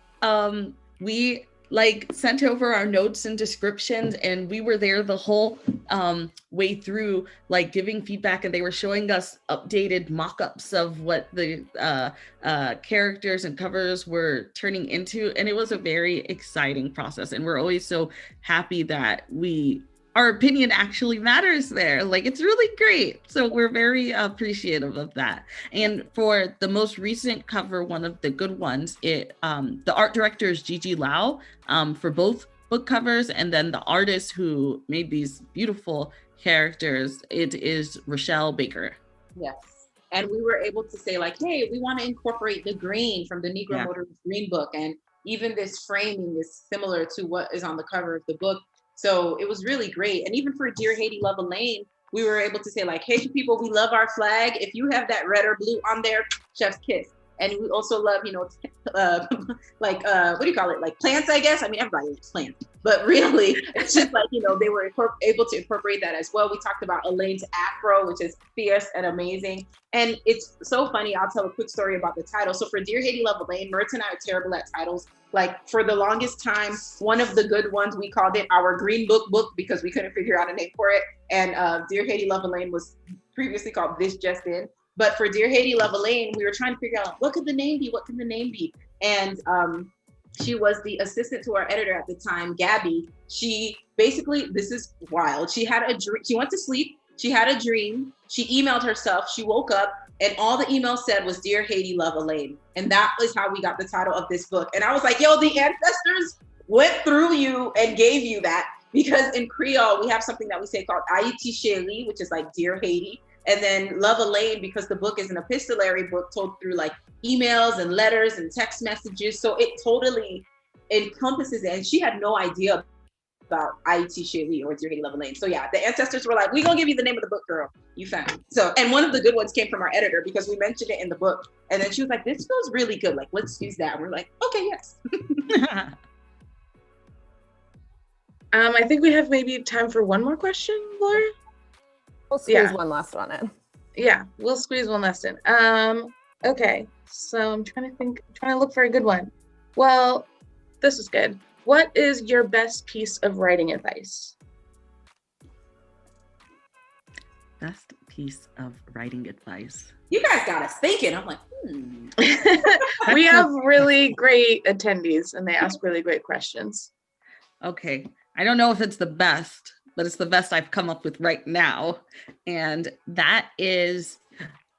Speaker 4: we like sent over our notes and descriptions, and we were there the whole way through, like giving feedback, and they were showing us updated mock-ups of what the characters and covers were turning into. And it was a very exciting process. And we're always so happy that our opinion actually matters there. Like, it's really great. So we're very appreciative of that. And for the most recent cover, one of the good ones, the art director is Gigi Lau for both book covers. And then the artist who made these beautiful characters, it is Rochelle Baker.
Speaker 3: Yes. And we were able to say, like, hey, we want to incorporate the green from the Negro Motorist Green Book. And even this framing is similar to what is on the cover of the book. So it was really great. And even for Dear Haiti, Love Alaine, we were able to say, like, Haitian people, we love our flag. If you have that red or blue on there, chef's kiss. And we also love, you know, like, what do you call it? Like plants, I guess. I mean, everybody likes plants. But really, it's just like, you know, they were able to incorporate that as well. We talked about Elaine's afro, which is fierce and amazing. And it's so funny. I'll tell a quick story about the title. So for Dear Haiti, Love Alaine, Maritza and I are terrible at titles. Like, for the longest time, one of the good ones, we called it our Green Book because we couldn't figure out a name for it. And Dear Haiti, Love Alaine was previously called This Just In. But for Dear Haiti, Love Alaine, we were trying to figure out, what could the name be? What can the name be? And she was the assistant to our editor at the time, Gabby. She basically, this is wild. She had a dream. She went to sleep. She had a dream. She emailed herself. She woke up, and all the email said was Dear Haiti, Love Alaine. And that is how we got the title of this book. And I was like, yo, the ancestors went through you and gave you that. Because in Creole, we have something that we say called Haiti Chérie, which is like Dear Haiti. And then Love Alaine, because the book is an epistolary book told through like emails and letters and text messages. So it totally encompasses it. And she had no idea about Haiti Chérie or Dear Haiti, Love Alaine. So yeah, the ancestors were like, we're gonna give you the name of the book, girl. You found it. So, and one of the good ones came from our editor because we mentioned it in the book. And then she was like, this feels really good. Like, let's use that. And we're like, okay, yes.
Speaker 5: I think we have maybe time for one more question, Laura.
Speaker 1: We'll squeeze one last one in.
Speaker 5: Yeah, we'll squeeze one last in. Okay, so I'm trying to look for a good one. Well, this is good. What is your best piece of writing advice?
Speaker 4: Best piece of writing advice.
Speaker 3: You guys got us thinking. I'm like,
Speaker 5: We have really great attendees and they ask really great questions.
Speaker 4: Okay. I don't know if it's the best, but it's the best I've come up with right now. And that is,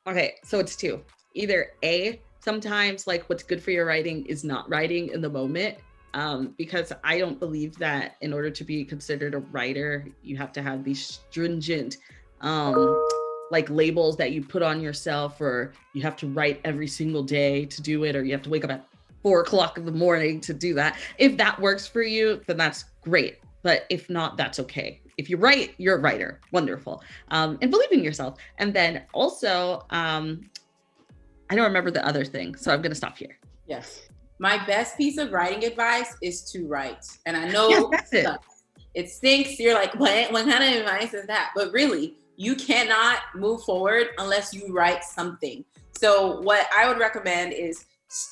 Speaker 4: okay, so it's two. Either A, sometimes like what's good for your writing is not writing in the moment. Because I don't believe that in order to be considered a writer, you have to have these stringent like labels that you put on yourself, or you have to write every single day to do it, or you have to wake up at 4:00 in the morning to do that. If that works for you, then that's great. But if not, that's okay. If you write, you're a writer. Wonderful. And believe in yourself. And then also, I don't remember the other thing, so I'm going to stop here.
Speaker 3: yes. My best piece of writing advice is to write. And I know it stinks. You're like, what kind of advice is that? But really, you cannot move forward unless you write something. So what I would recommend is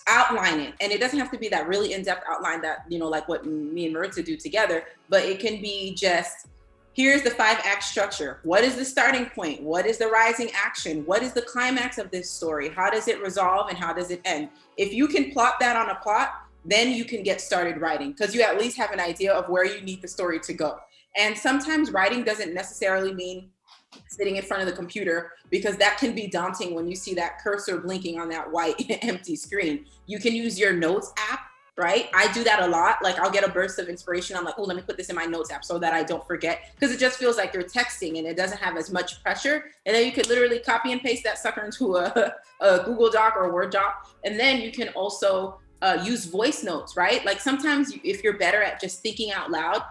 Speaker 3: outline it. And it doesn't have to be that really in-depth outline that, like what me and Maritza do together, but it can be just, here's the 5-act structure. What is the starting point? What is the rising action? What is the climax of this story? How does it resolve and how does it end? If you can plot that on a plot, then you can get started writing, because you at least have an idea of where you need the story to go. And sometimes writing doesn't necessarily mean sitting in front of the computer, because that can be daunting when you see that cursor blinking on that white empty screen. You can use your notes app, right? I do that a lot. Like I'll get a burst of inspiration. I'm like, oh, let me put this in my notes app so that I don't forget, because it just feels like you're texting and it doesn't have as much pressure. And then you could literally copy and paste that sucker into a Google Doc or a Word doc. And then you can also use voice notes, right? Like sometimes if you're better at just thinking out loud,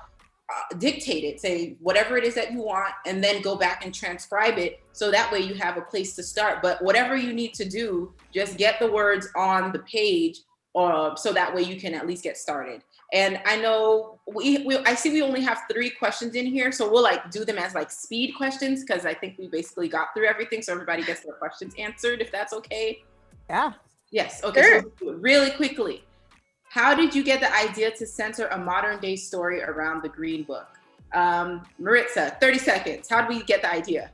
Speaker 3: dictate it, say whatever it is that you want, and then go back and transcribe it. So that way you have a place to start. But whatever you need to do, just get the words on the page, so that way you can at least get started. And I know I see we only have 3 questions in here, so we'll like do them as like speed questions, because I think we basically got through everything, so everybody gets their questions answered, if that's okay.
Speaker 1: Yeah.
Speaker 3: Yes. Okay. Sure. So really quickly, how did you get the idea to center a modern day story around the Green Book? Maritza, 30 seconds. How did we get the idea?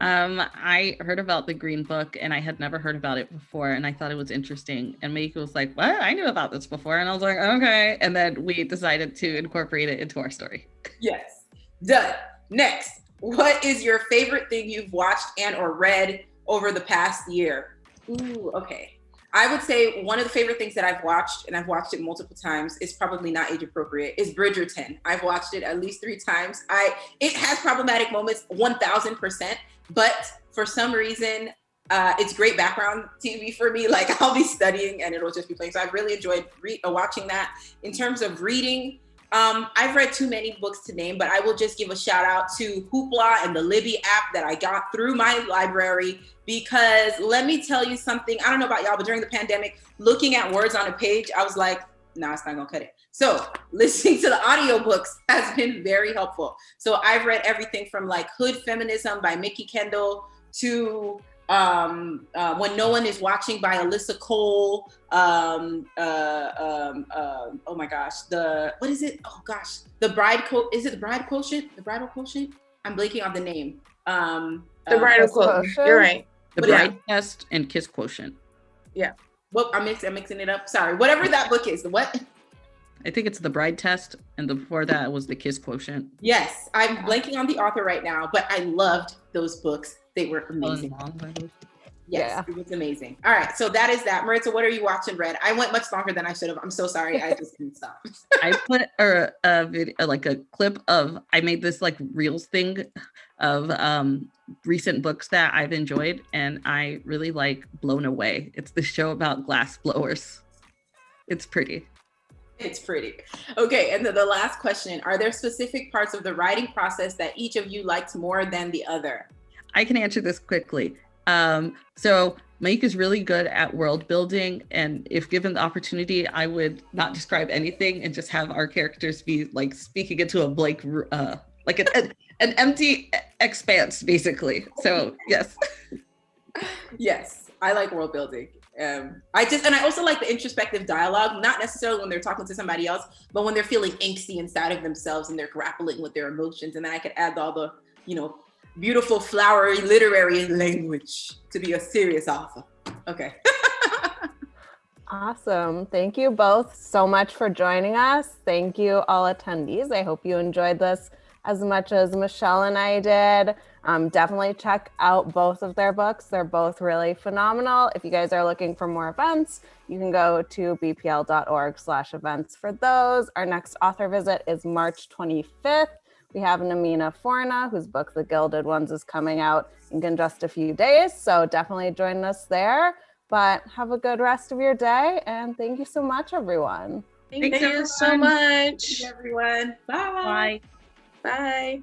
Speaker 4: I heard about the Green Book and I had never heard about it before, and I thought it was interesting. And Maika was like, what? I knew about this before. And I was like, okay. And then we decided to incorporate it into our story.
Speaker 3: Yes. Done. Next, what is your favorite thing you've watched and or read over the past year? Ooh, okay. I would say one of the favorite things that I've watched, and I've watched it multiple times, is probably not age appropriate, is Bridgerton. I've watched it at least 3 times. It has problematic moments, 1000%, but for some reason, it's great background TV for me. Like I'll be studying and it'll just be playing. So I've really enjoyed watching that. In terms of reading, I've read too many books to name, but I will just give a shout out to Hoopla and the Libby app that I got through my library, because let me tell you something, I don't know about y'all, but during the pandemic, looking at words on a page, I was like, no, it's not gonna cut it. So listening to the audiobooks has been very helpful. So I've read everything from like Hood Feminism by Mickey Kendall to When No One Is Watching by Alyssa Cole. Oh my gosh, what is it? Oh gosh, is it the Bride Quotient? The Bridal Quotient? I'm blanking on the name.
Speaker 5: The Bridal Quotient. You're right.
Speaker 4: The Bride Test and Kiss Quotient.
Speaker 5: Yeah.
Speaker 3: Well, I'm mixing it up. Sorry. Whatever that book is. What?
Speaker 4: I think it's the Bride Test, and before that was the Kiss Quotient.
Speaker 3: Yes, I'm blanking on the author right now, but I loved those books. They were amazing. Yes, It was amazing. All right, so that is that. Maritza, what are you watching, read? I went much longer than I should have. I'm so sorry. I just couldn't stop.
Speaker 4: I put a video, like a clip of, I made this like Reels thing of recent books that I've enjoyed, and I really like Blown Away. It's the show about glass blowers. It's pretty.
Speaker 3: It's pretty. Okay, and then the last question, are there specific parts of the writing process that each of you liked more than the other?
Speaker 4: I can answer this quickly. So Maika is really good at world building, and if given the opportunity, I would not describe anything and just have our characters be like speaking into a blank, like an empty expanse, basically. So yes.
Speaker 3: Yes. I like world building. I also like the introspective dialogue, not necessarily when they're talking to somebody else, but when they're feeling angsty inside of themselves and they're grappling with their emotions. And then I could add all the, beautiful, flowery, literary language to be a serious author. Okay.
Speaker 1: Awesome. Thank you both so much for joining us. Thank you, all attendees. I hope you enjoyed this as much as Michelle and I did. Definitely check out both of their books. They're both really phenomenal. If you guys are looking for more events, you can go to bpl.org/events for those. Our next author visit is March 25th. We have Namina Forna, whose book, The Gilded Ones, is coming out in just a few days. So definitely join us there. But have a good rest of your day. And thank you so much, everyone.
Speaker 5: Thank you so much.
Speaker 3: Thank you, everyone. Bye.
Speaker 4: Bye.
Speaker 5: Bye.